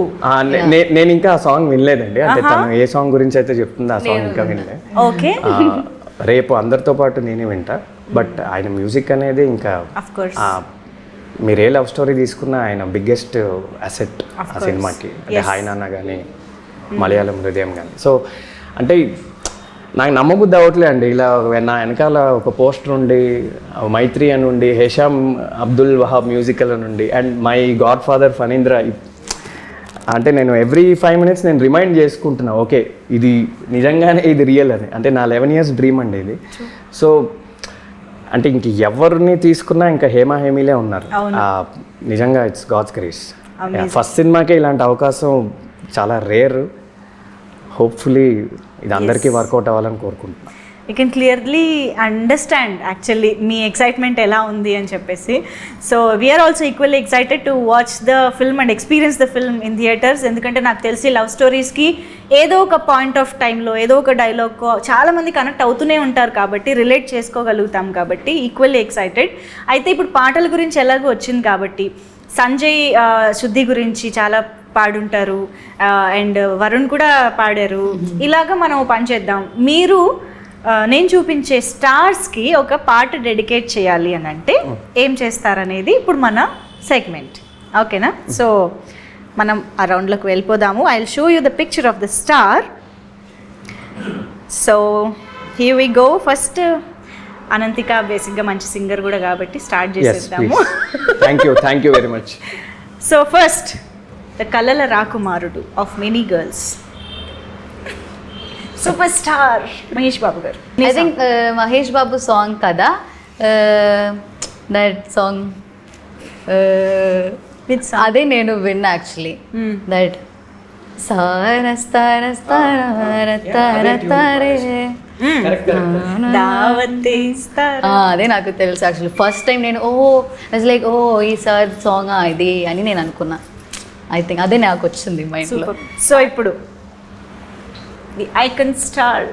B: నేను ఇంకా ఆ సాంగ్ వినలేదండి, అంటే తను ఏ సాంగ్ గురించి అయితే చెప్తుందో ఆ సాంగ్ ఇంకా వినలే.
A: ఓకే.
B: రేపు అందరితో పాటు నేనే వింటా. బట్ ఆయన మ్యూజిక్ అనేది ఇంకా మీరు ఏ లవ్ స్టోరీ తీసుకున్నా ఆయన బిగ్గెస్ట్ అసెట్ ఆ సినిమాకి. అంటే హాయ్ నాన్న కానీ, మలయాళం హృదయం కానీ. సో అంటే నాకు నమ్మబుద్ధి అవ్వట్లే అండి, ఇలా నా వెనకాల ఒక పోస్టర్ ఉండి, మైత్రి అని ఉండి, హేషామ్ అబ్దుల్ వహాబ్ మ్యూజికల్ అని ఉండి, and my God father Phanindra. అంటే నేను ఎవ్రీ 5 minutes నేను రిమైండ్ చేసుకుంటున్నా, ఓకే ఇది నిజంగానే ఇది రియల్ అని. అంటే నా 11 years డ్రీమ్ అండి ఇది. సో అంటే ఇంక ఎవరిని తీసుకున్నా ఇంకా హేమా హేమీలే ఉన్నారు. నిజంగా ఇట్స్ గాడ్స్ గ్రేస్. ఫస్ట్ సినిమాకే ఇలాంటి అవకాశం చాలా రేర్. హోప్ఫుల్లీ ఇది అందరికీ వర్కౌట్ అవ్వాలని కోరుకుంటున్నాను.
A: You can clearly understand actually మీ ఎక్సైట్మెంట్ ఎలా ఉంది అని చెప్పేసి. So we're also equally excited to watch the film and experience the film in theatres. ఎందుకంటే నాకు తెలిసి లవ్ స్టోరీస్కి ఏదో ఒక పాయింట్ ఆఫ్ టైంలో ఏదో ఒక డైలాగ్ చాలామంది కనెక్ట్ అవుతూనే ఉంటారు కాబట్టి, రిలేట్ చేసుకోగలుగుతాం కాబట్టి ఈక్వల్లీ ఎక్సైటెడ్. అయితే ఇప్పుడు పాటల గురించి ఎలాగో వచ్చింది కాబట్టి, సంజయ్ శుద్ధి గురించి చాలా పాడుంటారు, అండ్ వరుణ్ కూడా పాడారు. ఇలాగా మనం పని చేద్దాం. మీరు నేను చూపించే స్టార్స్కి ఒక పాట డెడికేట్ చేయాలి అని అంటే ఏం చేస్తారనేది ఇప్పుడు మన సెగ్మెంట్. ఓకేనా? సో మనం ఆ రౌండ్లోకి వెళ్ళిపోదాము. I will show you the picture of the star. So here we go. First Ananthika బేసిక్గా మంచి సింగర్ కూడా కాబట్టి స్టార్ట్ చేసేద్దాము.
B: Thank you very much.
A: So first, the కలల రాకుమారుడు of many girls, super star Mahesh Babu garu.
C: I think Mahesh Babu song కదా, that song అదే నేను విన్నా యాక్చువల్లీ. దట్ అదే నాకు తెలుసు యాక్చువల్లీ. ఫస్ట్ టైం నేను లైక్ ఈ సార్ సాంగ్ ఇది అని నేను అనుకున్నా. ఐ థింక్ అదే నాకు వచ్చింది మైండ్లో.
A: సో ఇప్పుడు the icon star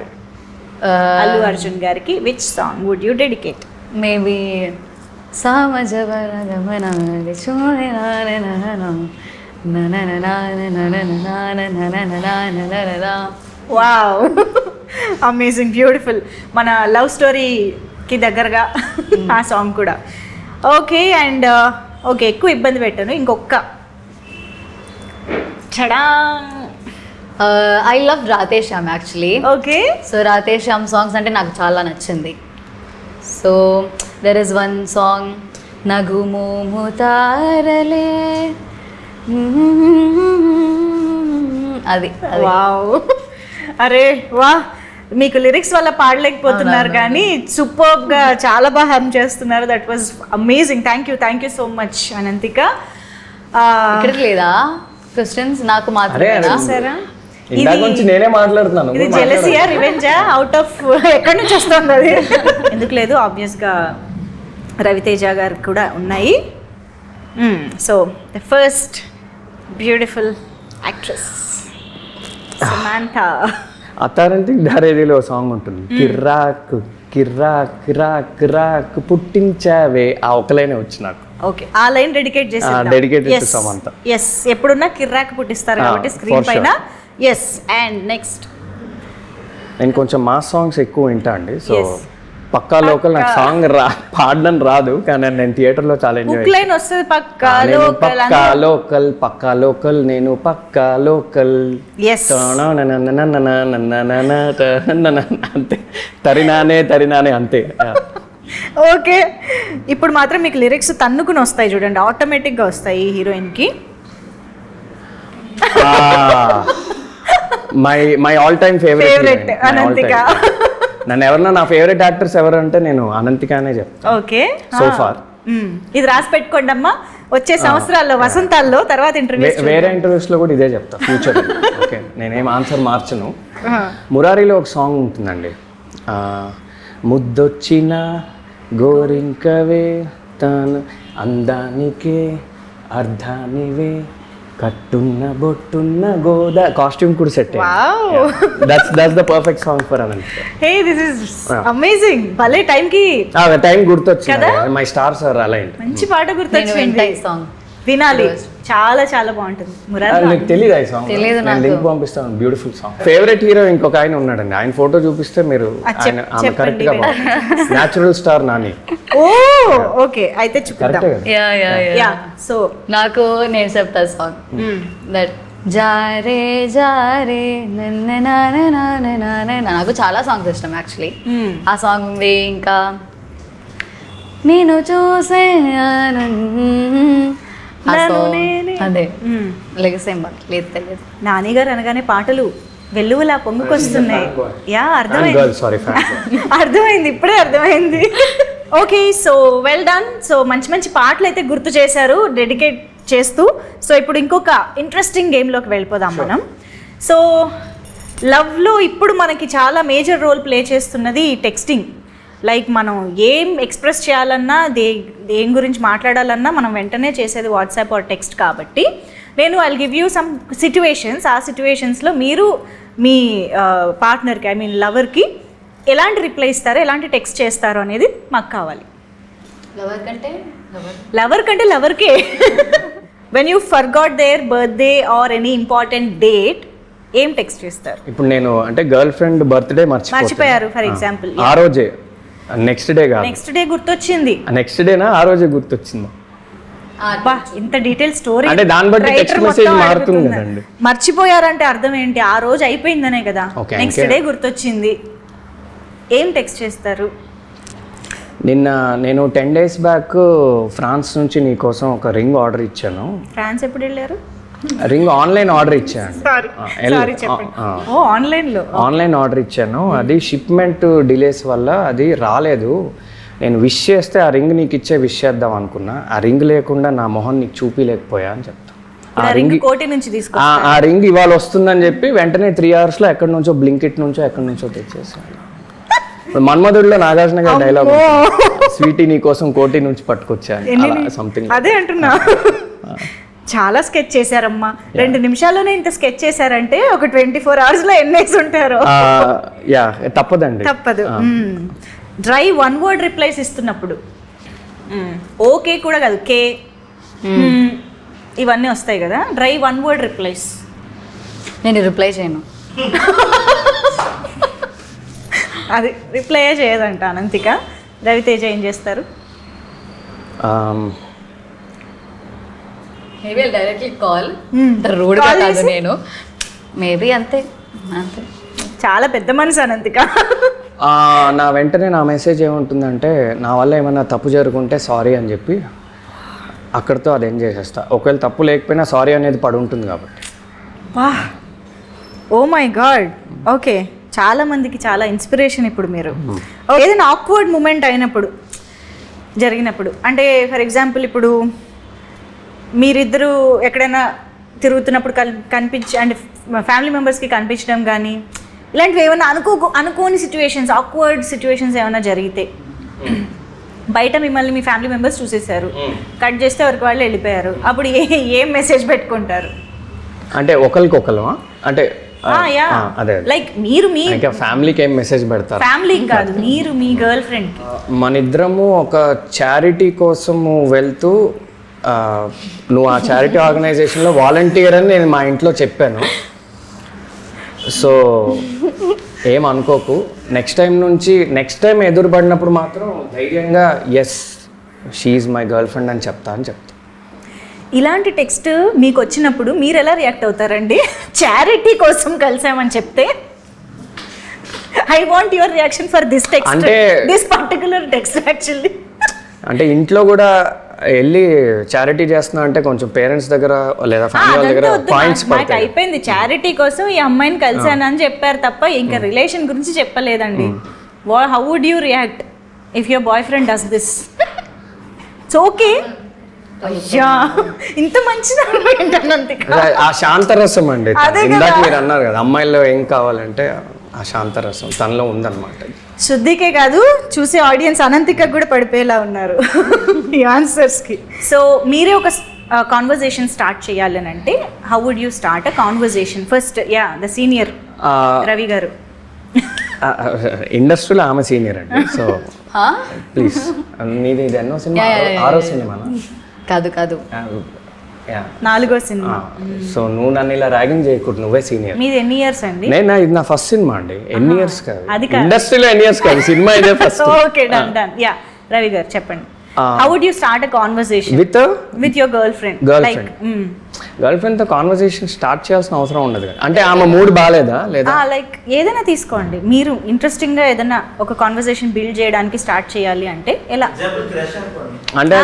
A: Allu Arjun గారికి which song would you dedicate?
C: Maybe
A: wow, amazing, beautiful. మన లవ్ స్టోరీకి దగ్గరగా ఆ సాంగ్ కూడా. ఓకే, అండ్ ఓకే, ఎక్కువ ఇబ్బంది పెట్టాను. ఇంకొక
C: I love Radhe Shyam actually.
A: Okay.
C: So Radhe Shyam songs అంటే నాకు చాలా నచ్చింది. So there is one song, నగుమోము తారలే, అది.
A: వావ్, అరే వా, మీకు లిరిక్స్ వల్ల పాడలేకపోతున్నారు కానీ సూపర్గా చాలా బాగా హమ్ చేస్తున్నారు. That was amazing. Thank you so much Ananthika.
C: ఇక్కడికి లేదా క్వశ్చన్స్ నాకు మాత్రమే.
B: నేనే మాట్లాడుతున్నాను.
A: ఇది జెలసియా, రివెంజా, అవుట్ ఆఫ్ ఎక్కడి నుంచి వస్తుంది అది? ఎందుకు లేదు, ఆబ్వియస్గా రవితేజ గారు కూడా ఉన్నాయి. So the first beautiful actress Samantha.
B: అత్తారంటే డారేదిలో సాంగ్ ఉంటుంది, కిర్రాక్ కిర్రాక్ కిరాక్ కిరాక్ పుట్టించావే, ఆ ఒక్కలైనే వచ్చి నాకు.
A: ఓకే, ఆ లైన్ డెడికేట్
B: చేసేసామంతా.
A: ఎస్, ఎప్పుడున్నా కిర్రాక్ పుట్టిస్తారు కాబట్టి స్క్రీన్ పైన. ఎస్, అండ్ నెక్స్ట్
B: నేను కొంచెం మాస్ సాంగ్స్ ఎక్కువ వింటా అండి. సో పక్కా లోకల్ నాకు సాంగ్ పాడడం రాదు, కానీ నేను థియేటర్లో చాలా ఎంజాయ్
A: వస్తుంది. పక్కా
B: లోకల్ నేను పక్కా లోకల్ అంతే, తరినానే అంతే.
A: ఓకే, ఇప్పుడు మాత్రం మీకు లిరిక్స్ తన్నుకుని వస్తాయి చూడండి, ఆటోమేటిక్గా వస్తాయి హీరోయిన్కి.
B: My all time favourite
A: Ananthika.
B: నన్ను ఎవరన్నా నా ఫేవరెట్ యాక్టర్స్ ఎవరంటే నేను అనంతికానే చెప్తాను.
A: ఓకే,
B: సో ఫార్
A: ఇది రాసి పెట్టుకోండి అమ్మా, వచ్చే సంవత్సరాల్లో వసంతాల్లో తర్వాత ఇంటర్వ్యూస్,
B: వేరే ఇంటర్వ్యూస్ లో కూడా ఇదే చెప్తా ఫ్యూచర్. ఓకే, నేనేం ఆన్సర్ మార్చను. మురారిలో ఒక సాంగ్ ఉంటుందండి, ముద్దొచ్చిన గోరింకవే తాను అందానికే అర్ధానివే కట్టున్న బొట్టున్న గోదా, కాస్ట్యూమ్ కూడా set. That's the perfect song for Ananthika.
A: Hey this is amazing. భలే టైం
B: గుర్తొచ్చింది, మై స్టార్స్ ఆర్ అలైన్డ్.
A: మంచి పాట గుర్తొచ్చింది, సాంగ్ వినాలి, చాలా చాలా బాగుంటుంది.
B: మీకు తెలియదు ఈ సాంగ్? నేను లింక్ పంపిస్తాను, బ్యూటిఫుల్ సాంగ్. ఫేవరెట్ హీరో ఇంకొక ఆయన ఉన్నాడండి, ఆయన ఫోటో చూపిస్తే మీరు కరెక్ట్ గా న్యాచురల్ స్టార్ నాని.
A: ఓ ఓకే, అయితే చూపిద్దాం. సో
C: నాకు నేను చెప్తా సాంగ్ దట్ జారే జారే నాకు చాలా సాంగ్స్ ఇష్టం యాక్చువల్లీ. ఆ సాంగ్ ఉంది, ఇంకా నేను చూసే అదే లెగసేం లేదు తెలియదు.
A: నాని గారు అనగానే పాటలు వెల్లువలా పొంగుకొస్తున్నాయి. యా అర్థమైంది, ఇప్పుడే అర్థమైంది. Okay, so well done. So మంచి మంచి పాటలు అయితే గుర్తు చేశారు డెడికేట్ చేస్తూ. సో ఇప్పుడు ఇంకొక ఇంట్రెస్టింగ్ గేమ్లోకి వెళ్ళిపోదాం మనం. సో లవ్లో ఇప్పుడు మనకి చాలా మేజర్ రోల్ ప్లే చేస్తున్నది టెక్స్టింగ్. లైక్ మనం ఏం ఎక్స్ప్రెస్ చేయాలన్నా, దేని గురించి మాట్లాడాలన్నా మనం వెంటనే చేసేది వాట్సాప్ ఆర్ టెక్స్ట్. కాబట్టి నేను I'll give you some situations. ఆ సిచ్యువేషన్స్లో మీరు మీ పార్ట్నర్కి, ఐ మీన్ లవర్కి ఎలాంటి రిప్లై ఇస్తారో, ఎలాంటి టెక్స్ట్ చేస్తారో అనేది మాకు కావాలి. లవర్ కంటే లవర్కే. When you forgot their birthday or any important date, ఏం టెక్స్ట్ చేస్తారు?
B: ఇప్పుడు నేను అంటే గర్ల్ ఫ్రెండ్ బర్త్డే
A: మర్చిపోయారు ఫర్ ఎగ్జాంపుల్,
B: ఆ రోజే నెక్స్ట్ డే కాదు,
A: నెక్స్ట్ డే గుర్తొచ్చింది.
B: నెక్స్ట్ డేనా ఆ రోజే గుర్తొచ్చింది.
A: అబ్బా, ఇంత డీటెయిల్ స్టోరీ.
B: అంటే దాన్ని బట్టి టెక్స్ట్ మెసేజ్ మారుతుంది కదండి.
A: మర్చిపోయారంటే అర్థం ఏంటి? ఆ రోజు అయిపోయిందనే కదా. నెక్స్ట్ డే గుర్తొచ్చింది, ఏం టెక్స్ట్ చేస్తారు?
B: నిన్న నేను 10 days బ్యాక్ ఫ్రాన్స్ నుంచి నీ కోసం ఒక రింగ్ ఆర్డర్ ఇచ్చాను.
A: ఫ్రాన్స్ ఎప్పుడు వెళ్ళారు?
B: రింగ్ ఆన్లైన్ ఆర్డర్ ఇచ్చాను. ఆన్లైన్ ఆర్డర్ ఇచ్చాను, అది షిప్మెంట్ డిలేస్ వల్ల అది రాలేదు. నేను విష్ చేస్తే ఆ రింగ్ నీకు ఇచ్చే విష్ చేద్దాం అనుకున్నా, ఆ రింగ్ లేకుండా నా మొహం నీకు చూపిలేకపోయా అని చెప్తా. ఆ రింగ్ ఇవాళ వస్తుందని చెప్పి వెంటనే 3 hours లో ఎక్కడి నుంచో బ్లింకిట్ నుంచో ఎక్కడి నుంచో తెచ్చేసాను. మన్మధుడిలో నాగార్జున గారి డైలాగ్, స్వీటీ నీ కోసం కోటి నుంచి పట్టుకొచ్చాను, సంథింగ్
A: అదే అంటున్నా. చాలా స్కెచ్ చేశారమ్మా, 2 నిమిషాల్లోనే ఇంత స్కెచ్ చేశారంటే ఒక 24 hours లో ఎన్నేసి ఉంటారు.
B: తప్పదండి,
A: తప్పదు. డ్రై 1 word రిప్లైస్ ఇస్తున్నప్పుడు, ఓకే కూడా కాదు, కే ఇవన్నీ వస్తాయి కదా, డ్రై 1 word రిప్లైస్.
C: నేను రిప్లై చేయను,
A: అది రిప్లై చేయదంట అనంతిక. రవితేజ ఏం చేస్తారు?
C: మేబీ డైరెక్ట్లీ కాల్, రూడ్గా కాదు నేను, మేబీ అంతే.
A: చాలా పెద్ద మనసు అనంతిక.
B: నా వెంటనే నా మెసేజ్ ఏముంటుందంటే, నా వల్ల ఏమైనా తప్పు జరుగుంటే సారీ అని చెప్పి అక్కడితో అది ఏం చేసేస్తా. ఒకవేళ తప్పు లేకపోయినా సారీ అనేది పడి ఉంటుంది కాబట్టి.
A: Oh my God. ఓకే, చాలా మందికి చాలా ఇన్స్పిరేషన్ ఇప్పుడు మీరు. ఏదైనా ఆక్వర్డ్ మూమెంట్ అయినప్పుడు, జరిగినప్పుడు, అంటే ఫర్ ఎగ్జాంపుల్ ఇప్పుడు మీరిద్దరూ ఎక్కడైనా తిరుగుతున్నప్పుడు కనిపించి, అంటే ఫ్యామిలీ మెంబర్స్కి కనిపించడం కానీ, ఇలాంటివి ఏమైనా అనుకోని సిచ్యువేషన్స్, ఆక్వర్డ్ సిచ్యువేషన్స్ ఏమైనా జరిగితే, బయట మిమ్మల్ని మీ ఫ్యామిలీ మెంబర్స్ చూసేశారు, కట్ చేస్తే వరకు వాళ్ళు వెళ్ళిపోయారు, అప్పుడు ఏం మెసేజ్ పెట్టుకుంటారు?
B: అంటే ఒకరికొకరు అంటే
A: లైక్ మీరు మీ
B: ఫ్యామిలీకి ఏం మెసేజ్ పెడతారు?
A: ఫ్యామిలీ కాదు, మీరు మీ గర్ల్ ఫ్రెండ్.
B: మన ఇద్దరము ఒక చారిటీ కోసము వెళ్తూ, నువ్వు ఆ చారిటీ ఆర్గనైజేషన్లో వాలంటీర్ అని నేను మా ఇంట్లో చెప్పాను. సో ఏం అనుకోకు, నెక్స్ట్ టైం ఎదురుపడినప్పుడు మాత్రం ధైర్యంగా yes she's my girlfriend అని చెప్తా.
A: ఇలాంటి టెక్స్ట్ మీకు వచ్చినప్పుడు మీరు ఎలా రియాక్ట్ అవుతారండి? చారిటీ కోసం కలిసామని చెప్తే I want your reaction for this text,
B: అంటే
A: దిస్ పర్టికులర్ టెక్స్ట్ యాక్చువల్లీ.
B: అంటే ఇంట్లో కూడా వెళ్ళి చారిటీ చేస్తున్నా అంటే కొంచెం పేరెంట్స్ దగ్గర లేదా ఫ్యామిలీ దగ్గర పాయింట్స్
A: నాకు అయిపోయింది. చారిటీ కోసం ఈ అమ్మాయిని కలిసాను అని చెప్పారు తప్ప ఇంకా రిలేషన్ గురించి చెప్పలేదండి. How would you react if your boyfriend does this? It's okay. అయ్యా ఇంత మంచిది ఏంటన్నంత
B: ఆ శాంతరసం అండి. ఇందాక మీరు అన్నారు కదా అమ్మాయిల్లో ఏం కావాలంటే ఆ శాంతరసం తనలో ఉందన్నమాట.
A: శుద్ధికే కాదు చూసే ఆడియన్స్ అనంతిక కూడా పడిపోయేలా ఉన్నారు ఈ ఆన్సర్స్కి. సో మీరే ఒక కాన్వర్జేషన్ స్టార్ట్ చేయాలని అంటే how would you start a conversation? First the senior Ravi గారు.
B: ఇండస్ట్రీలో ఆమె సీనియర్ అండి. సో ప్లీజ్ నీది ఇది ఎన్నో సినిమా? 6వ సినిమానా?
C: కాదు
A: 4వ సినిమా.
B: సో నువ్వు నన్ను ఇలా ర్యాగింగ్ చేయకూడదు, నువ్వే సీనియర్.
A: మీది ఎన్ని ఇయర్స్ అండి?
B: ఇది నా ఫస్ట్ సినిమా అండి. ఎన్ని ఇయర్స్ కాదు, ఇండస్ట్రీలో ఎన్ని ఇయర్స్ కాదు, సినిమా ఇదే first.
A: Okay done. Yeah Ravi గారు చెప్పండి. How would you start a conversation with your girlfriend?
B: Girlfriend తో కాన్వర్సేషన్ స్టార్ట్ చేయాల్సిన అవసరం ఉండదు కదా. అంటే ఆమె మూడ్ బాగాలేదా లేదా
A: లైక్ ఏదైనా తీసుకోండి. మీరు ఇంట్రెస్టింగ్ గా ఏదైనా ఒక కాన్వర్సేషన్ బిల్డ్ చేయడానికి స్టార్ట్ చేయాలి అంటే ఎలా?
B: అంటే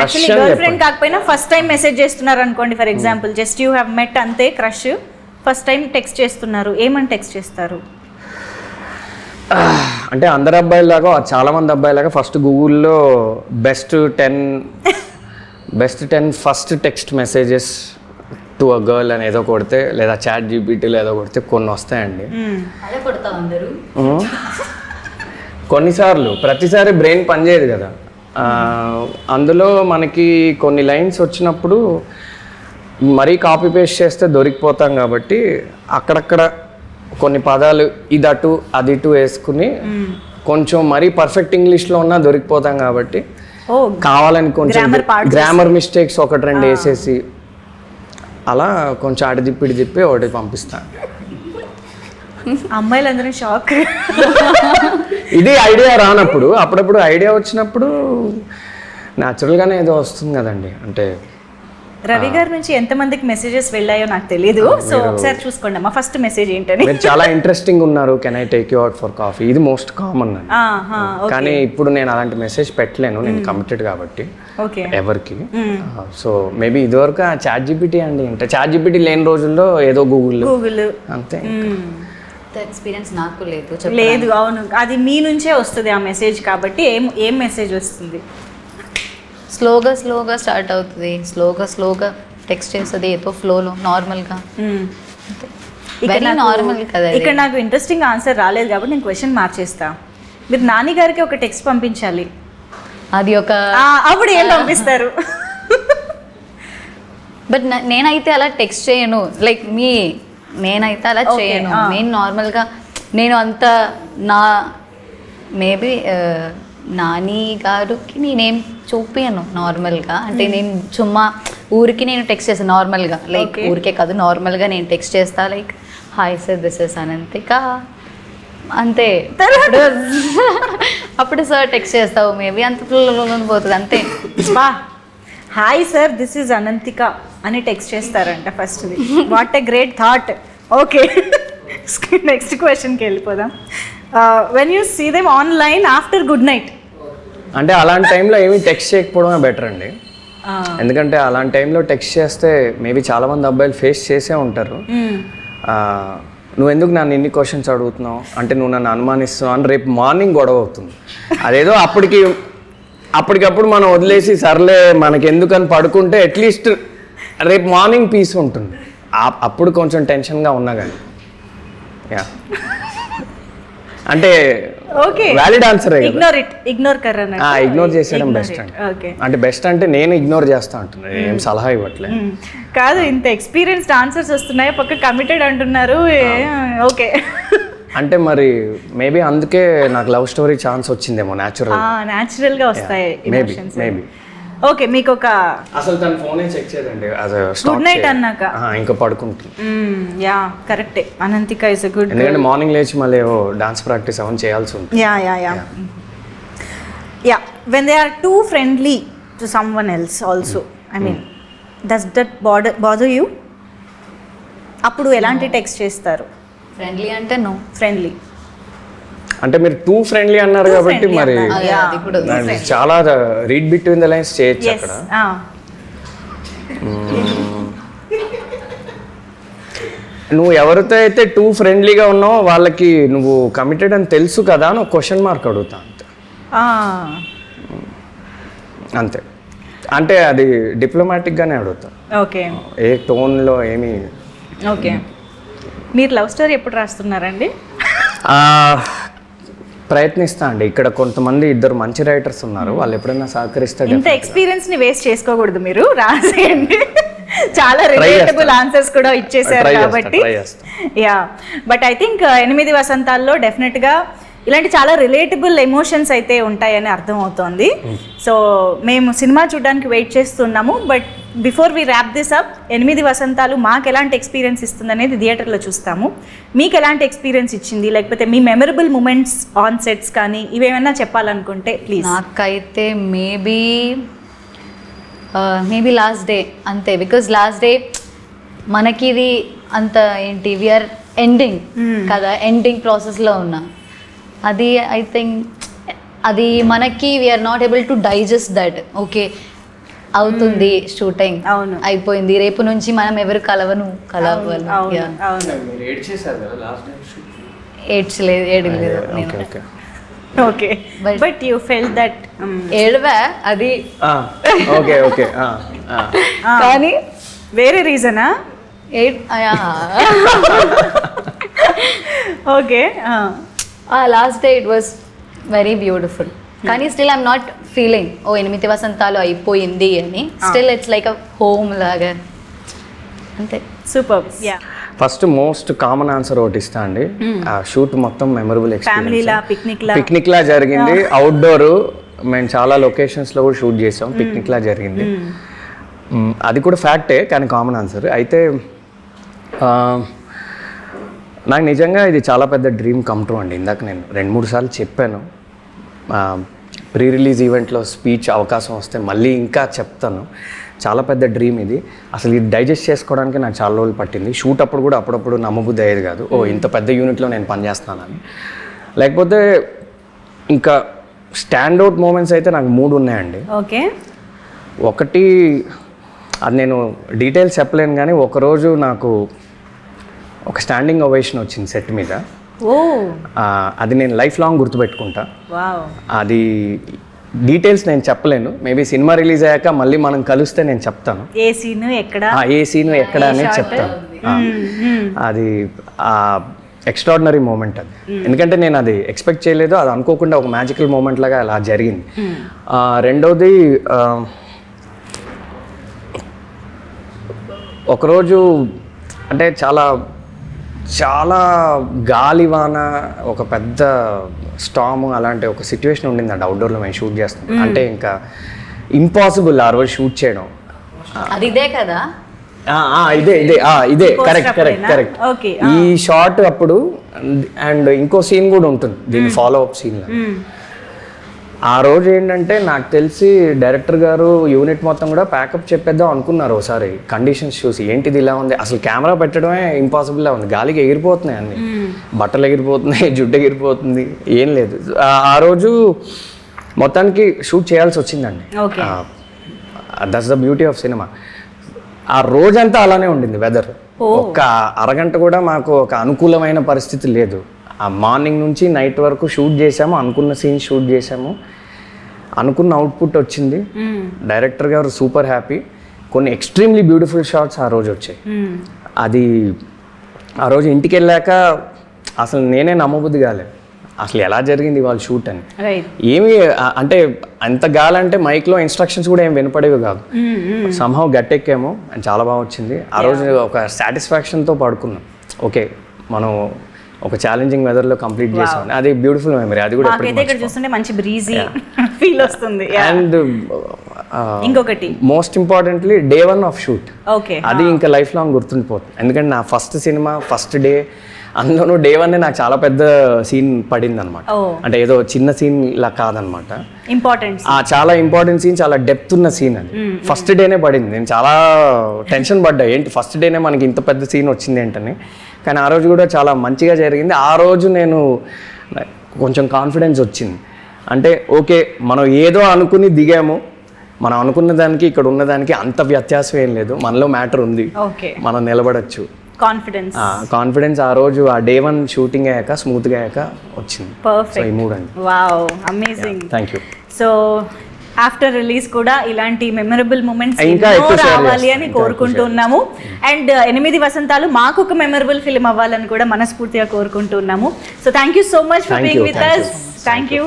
A: యాక్చువల్లీ గర్ల్ ఫ్రెండ్ కాకపోయినా ఫస్ట్ టైం మెసేజ్ చేస్తున్నారు అనుకోండి, for example just you have met అంతే, క్రష్, ఫస్ట్ టైం టెక్స్ట్ చేస్తున్నారు, ఏమని టెక్స్ట్ చేస్తారు?
B: అంటే అందరు అబ్బాయిలాగా చాలా మంది అబ్బాయిలాగా ఫస్ట్ గూగుల్లో best 10 first text messages to a girl అని ఏదో కొడితే, లేదా చాట్ జీపీటీలో ఏదో కొడితే కొన్ని వస్తాయండి. కొన్నిసార్లు ప్రతిసారి బ్రెయిన్ పనిచేయదు కదా. అందులో మనకి కొన్ని లైన్స్ వచ్చినప్పుడు మరీ కాపీ పేస్ట్ చేస్తే దొరికిపోతాం కాబట్టి అక్కడక్కడ కొన్ని పదాలు ఇదటు అది ఇటు వేసుకుని కొంచెం మరీ పర్ఫెక్ట్ ఇంగ్లీష్లో ఉన్నా దొరికిపోతాం కాబట్టి కావాలని కొంచెం గ్రామర్ మిస్టేక్స్ 1-2 వేసేసి అలా కొంచెం అటు తిప్పి ఒకటి పంపిస్తాను.
A: అమ్మాయిలందరూ షాక్.
B: ఇది ఐడియా రానప్పుడు, అప్పుడప్పుడు ఐడియా వచ్చినప్పుడు న్యాచురల్గానే ఏదో వస్తుంది కదండి. అంటే
A: రవి గారి నుంచి ఎంతమందికి మెసేజెస్ వెళ్ళాయో నాకు తెలియదు. సో ఒకసారి చూసుకోండి అమ్మా ఫస్ట్ మెసేజ్ ఏంటని.
B: మీరు చాలా ఇంట్రెస్టింగ్ ఉన్నారు, can I take you out for coffee, ఇది మోస్ట్ కామన్ అండి. కానీ ఇప్పుడు నేను అలాంటి మెసేజ్ పెట్టలేను, నేను కమిటెడ్ కాబట్టి ఎవరికి. సో మేబీ ఇదివరకు చాట్ జీపీటీ అండి. అంటే చాట్ జీపీటీ లేని రోజుల్లో ఏదో గూగుల్ అంతే.
C: ఎక్స్పీరియన్స్ నాకు
A: లేదు. అవును, అది మీ నుంచే వస్తుంది ఆ మెసేజ్ కాబట్టి. ఏం మెసేజ్ వస్తుంది?
C: స్లోగా స్టార్ట్ అవుతుంది, స్లోగా టెక్స్ట్ చేస్తుంది ఏదో ఫ్లోలో నార్మల్గా. నార్మల్ కదా.
A: ఇక్కడ నాకు ఇంట్రెస్టింగ్ ఆన్సర్ రాలేదు కాబట్టి నేను క్వశ్చన్ మార్చేస్తా. మీరు నాని గారికి ఒక టెక్స్ట్ పంపించాలి,
C: అది ఒక
A: అప్పుడు ఏం పంపిస్తారు?
C: బట్ నేనైతే అలా టెక్స్ట్ చేయను, లైక్ నేనైతే అలా చేయను. నేను నార్మల్గా నేను అంత మేబీ నాని గారికి నేనేం చూపించను నార్మల్గా. అంటే నేను ఊరికి నేను టెక్స్ట్ చేస్తాను నార్మల్గా, లైక్ ఊరికే కాదు నార్మల్గా నేను టెక్స్ట్ చేస్తా, like hi sir this is Ananthika అంతే. అప్పుడు సార్ టెక్స్ట్ చేస్తావు మేబీ అంత పోతుంది అంతే.
A: Hi sir this is Ananthika అని టెక్స్ట్ చేస్తారంట first. What a great thought. Okay next క్వశ్చన్కి వెళ్ళిపోదాం. When you see them online after good night,
B: అంటే అలాంటి టైంలో ఏమీ టెక్స్ట్ చేయకపోవడమే బెటర్ అండి. ఎందుకంటే అలాంటి టైంలో టెక్స్ట్ చేస్తే మేబీ చాలామంది అబ్బాయిలు ఫేస్ చేసే ఉంటారు. నువ్వు ఎందుకు నన్ను ఇన్ని క్వశ్చన్స్ అడుగుతున్నావు, అంటే నువ్వు నన్ను అనుమానిస్తున్నావు అని రేపు మార్నింగ్ గొడవ అవుతుంది. అదేదో అప్పటికప్పుడు మనం వదిలేసి సర్లే మనకి ఎందుకని పడుకుంటే అట్లీస్ట్ రేపు మార్నింగ్ పీస్ ఉంటుంది. అప్పుడు కొంచెం టెన్షన్గా ఉన్నా కానీ అంటే వ్యాలిడ్ ఆన్సర్. ఇగ్నోర్ చేసేయడం బెస్ట్ అండి. అంటే బెస్ట్ అంటే నేను ఇగ్నోర్ చేస్తా అంటున్నాను, ఏం సలహా ఇవ్వట్లేదు
A: కాదు. ఇంత ఎక్స్పీరియన్స్డ్ ఆన్సర్స్ వస్తున్నాయి, పక్క కమిటెడ్ అంటున్నారు. ఓకే
B: అంటే మరి మేబీ అందుకే నాకు లవ్ స్టోరీ ఛాన్స్ వచ్చిందేమో. న్యాచురల్గా
A: వస్తాయి.
B: మేబీ
A: ఓకే, మీకు ఒక
B: అసలు తన ఫోనే చెక్ చేయదండి
A: గుడ్ నైట్ అన్నాక.
B: ఇంకా పడుకుంటుంది.
A: యా కరెక్టే, అనంతిక ఇస్ ఎ గుడ్.
B: ఎందుకంటే మార్నింగ్ లేచి మళ్ళీ డాన్స్ ప్రాక్టీస్ అవన్నీ చేయాల్సి ఉంటుంది.
A: Yeah when they are too friendly to someone else also, I mean does that bother you? అప్పుడు ఎలాంటి టెక్స్ట్ చేస్తారు?
C: ఫ్రెండ్లీ అంటే నో.
A: ఫ్రెండ్లీ
B: అంటే మీరు టూ ఫ్రెండ్లీ అన్నారు కాబట్టి మరి చాలా రీడ్ బిట్వీన్ ద లైన్స్ చేయొచ్చు అక్కడ. నువ్వు ఎవరితో అయితే టూ ఫ్రెండ్లీగా ఉన్నావో వాళ్ళకి నువ్వు కమిటెడ్ అని తెలుసు కదా అని ఒక క్వశ్చన్ మార్క్ అడుగుతా అంతే. అంతే, అంటే అది డిప్లొమాటిక్గానే అడుగుతా.
A: ఓకే,
B: ఏ టోన్లో ఏమి.
A: ఓకే, మీరు లవ్ స్టోరీ ఎప్పుడు రాస్తున్నారండి?
B: ప్రయత్నిస్తా అండి. ఇక్కడ కొంతమంది ఇద్దరు మంచి రైటర్స్ ఉన్నారు, వాళ్ళు ఎప్పుడైనా సహకరిస్తారు.
A: ఇంత ఎక్స్పీరియన్స్ ని వేస్ట్ చేసుకోకూడదు, మీరు రాసేయండి. చాలా రిలేటబుల్ ఆన్సర్స్ కూడా ఇచ్చేసారు కాబట్టి. యా, బట్ ఐ థింక్ 8 వసంతాల్లో డెఫినెట్ గా ఇలాంటి చాలా రిలేటబుల్ ఎమోషన్స్ అయితే ఉంటాయని అర్థం అవుతోంది. సో మేము సినిమా చూడడానికి వెయిట్ చేస్తున్నాము. But before we wrap this up, 8 Vasanthalu మాకు ఎలాంటి ఎక్స్పీరియన్స్ ఇస్తుంది అనేది థియేటర్లో చూస్తాము. మీకు ఎలాంటి ఎక్స్పీరియన్స్ ఇచ్చింది, లేకపోతే మీ మెమరబుల్ మూమెంట్స్ ఆన్ సెట్స్ కానీ ఇవేమన్నా చెప్పాలనుకుంటే ప్లీజ్.
C: నాకైతే మేబీ లాస్ట్ డే అంతే. బికాజ్ లాస్ట్ డే మనకి ఇది అంత ఏంటి, వీఆర్ ఎండింగ్ కదా, ఎండింగ్ ప్రాసెస్లో ఉన్నా. అది ఐ థింక్ అది మనకి we're not able to digest that. Okay అవుతుంది షూటింగ్,
A: అవును
C: అయిపోయింది, రేపు నుంచి మనం ఎవరు కలవను. ఏడ్చలేదు.
A: Okay, but you fell that
C: ఏడవా అది.
B: ఓకే ఓకే,
A: కానీ వేరే రీజనా? Okay,
C: last day it was very beautiful. కానీ స్టిల్ ఐఎమ్ నాట్ ఫీలింగ్ 8 వసంతాలు అయిపోయింది అని. Still it's like a home లాగా అంతే.
A: Super. Yeah,
B: first most common answer ఒకటి ఇస్తా అండి. ఆ షూట్ మొత్తం మెమరబుల్
A: ఎక్స్పీరియన్స్.
B: పిక్నిక్ లా జరిగింది, అవుట్డోర్. మేము చాలా లొకేషన్స్ లో కూడా షూట్ చేసాం, పిక్నిక్ లా జరిగింది. అది కూడా ఫ్యాక్టే, కానీ కామన్ ఆన్సర్. అయితే నాకు నిజంగా ఇది చాలా పెద్ద డ్రీమ్ కమ్ ట్రూ అండి. ఇందాక నేను 2-3 సార్లు చెప్పాను. ప్రీ రిలీజ్ ఈవెంట్లో స్పీచ్ అవకాశం వస్తే మళ్ళీ ఇంకా చెప్తాను. చాలా పెద్ద డ్రీమ్ ఇది. అసలు ఇది డైజెస్ట్ చేసుకోవడానికి నాకు చాలా రోజులు పట్టింది. షూట్ అప్పుడు కూడా అప్పుడప్పుడు నమ్మబుద్ధి అయ్యేది కాదు, ఇంత పెద్ద యూనిట్లో నేను పనిచేస్తున్నానని. లేకపోతే ఇంకా స్టాండ్అవుట్ మూమెంట్స్ అయితే నాకు 3 ఉన్నాయండి.
A: ఓకే,
B: ఒకటి అది నేను డీటెయిల్స్ చెప్పలేను, కానీ ఒకరోజు నాకు ఒక స్టాండింగ్ ఓవేషన్ వచ్చింది సెట్ మీద. అది నేను లైఫ్ లాంగ్ గుర్తుపెట్టుకుంటా. అది డీటెయిల్స్ నేను చెప్పలేను, మేబీ సినిమా రిలీజ్ అయ్యాక మళ్ళీ మనం కలిస్తే నేను చెప్తాను
A: ఏ సీను ఎక్కడ
B: అనేది చెప్తాను. అది ఎక్స్ట్రాడినరీ మూమెంట్ అది. ఎందుకంటే నేను అది ఎక్స్పెక్ట్ చేయలేదు, అది అనుకోకుండా ఒక మ్యాజికల్ మూమెంట్ లాగా అలా జరిగింది. రెండోది, ఒకరోజు అంటే చాలా గాలివాన, ఒక పెద్ద స్టామ్ అలాంటి ఒక సిచ్యువేషన్ ఉండిందండి అవుట్డోర్లో మేము షూట్ చేస్తాం. అంటే ఇంకా ఇంపాసిబుల్ ఆ రోజు షూట్ చేయడం.
C: ఇదే కదా,
B: ఇదే కరెక్ట్. ఈ షాట్ అప్పుడు అండ్ ఇంకో సీన్ కూడా ఉంటుంది దీని ఫాలో అప్ సీన్. ఆ రోజు ఏంటంటే నాకు తెలిసి డైరెక్టర్ గారు యూనిట్ మొత్తం కూడా ప్యాకప్ చెప్పేద్దాం అనుకున్నారు. ఒకసారి కండిషన్స్ చూసి ఏంటిది ఇలా ఉంది, అసలు కెమెరా పెట్టడమే ఇంపాసిబుల్లా ఉంది, గాలికి ఎగిరిపోతున్నాయి అన్ని, బట్టలు ఎగిరిపోతున్నాయి, జుట్టు ఎగిరిపోతుంది, ఏం లేదు. ఆ రోజు మొత్తానికి షూట్ చేయాల్సి వచ్చిందండి. That's the beauty of cinema. ఆ రోజంతా అలానే ఉండింది వెదర్. ఒక్క అరగంట కూడా మాకు ఒక అనుకూలమైన పరిస్థితి లేదు. ఆ మార్నింగ్ నుంచి నైట్ వరకు షూట్ చేసాము, అనుకున్న సీన్ షూట్ చేసాము, అనుకున్న అవుట్పుట్ వచ్చింది. డైరెక్టర్ గారు సూపర్ హ్యాపీ. కొన్ని ఎక్స్ట్రీమ్లీ బ్యూటిఫుల్ షాట్స్ ఆ రోజు వచ్చాయి. అది ఆ రోజు ఇంటికి వెళ్ళాక అసలు నేనే నమ్మబుద్ధి కాలేదు, అసలు ఎలా జరిగింది వాళ్ళ షూట్ అని. ఏమి అంటే అంత గాలంటే మైక్లో ఇన్స్ట్రక్షన్స్ కూడా ఏం వినపడేవి కాదు. సంహౌ గట్టెక్కాము అండ్ చాలా బాగా వచ్చింది. ఆ రోజు ఒక సాటిస్ఫాక్షన్తో పడుకున్నాం. ఓకే, మనం ఒక ఛాలెంజింగ్ వెదర్లో కంప్లీట్ చేసాం. అది బ్యూటిఫుల్ మెమరీ. అది కూడా
A: చూస్తుంటే మంచి బ్రీజీ ఫీల్ వస్తుంది.
B: అండ్
A: ఇంకొకటి
B: most importantly day 1 of shoot.
A: Okay,
B: అది ఇంకా లైఫ్ లాంగ్ గుర్తుండిపోతుంది. ఎందుకంటే నా ఫస్ట్ సినిమా ఫస్ట్ డే, అందులోనూ డే 1 నాకు చాలా పెద్ద సీన్ పడింది అనమాట. అంటే ఏదో చిన్న సీన్ ఇలా కాదనమాట,
A: ఇంపార్టెంట్,
B: చాలా ఇంపార్టెంట్ సీన్, చాలా డెప్త్ ఉన్న సీన్ అది. ఫస్ట్ డేనే పడింది. నేను చాలా టెన్షన్ పడ్డా, ఏంటి ఫస్ట్ డేనే మనకి ఇంత పెద్ద సీన్ వచ్చింది ఏంటని. కానీ ఆ రోజు కూడా చాలా మంచిగా జరిగింది. ఆ రోజు నేను కొంచెం కాన్ఫిడెన్స్ వచ్చింది. అంటే ఓకే, మనం ఏదో అనుకుని దిగాము, మనం అనుకున్న దానికి ఇక్కడ ఉన్నదానికి అంత వ్యత్యాసం ఏం లేదు, మనలో మ్యాటర్ ఉంది, మనం నిలబడచ్చు. కాన్ఫిడెన్స్ ఆ రోజు ఆ డే 1 షూటింగ్ అయ్యాక స్మూత్గా అయ్యాక వచ్చింది.
A: పర్ఫెక్ట్,
B: ఈ మూడ్ అండి.
A: Wow, amazing.
B: Thank you.
A: So after release కూడా ఇలాంటి మెమరబుల్ మూమెంట్స్ ఇంకా రావాలి అని కోరుకుంటున్నాము. అండ్ 8 వసంతాలు మాకు ఒక మెమరబుల్ ఫిల్మ్ అవ్వాలని కూడా మనస్ఫూర్తిగా కోరుకుంటున్నాము. So thank you so much for being with us. Thank you.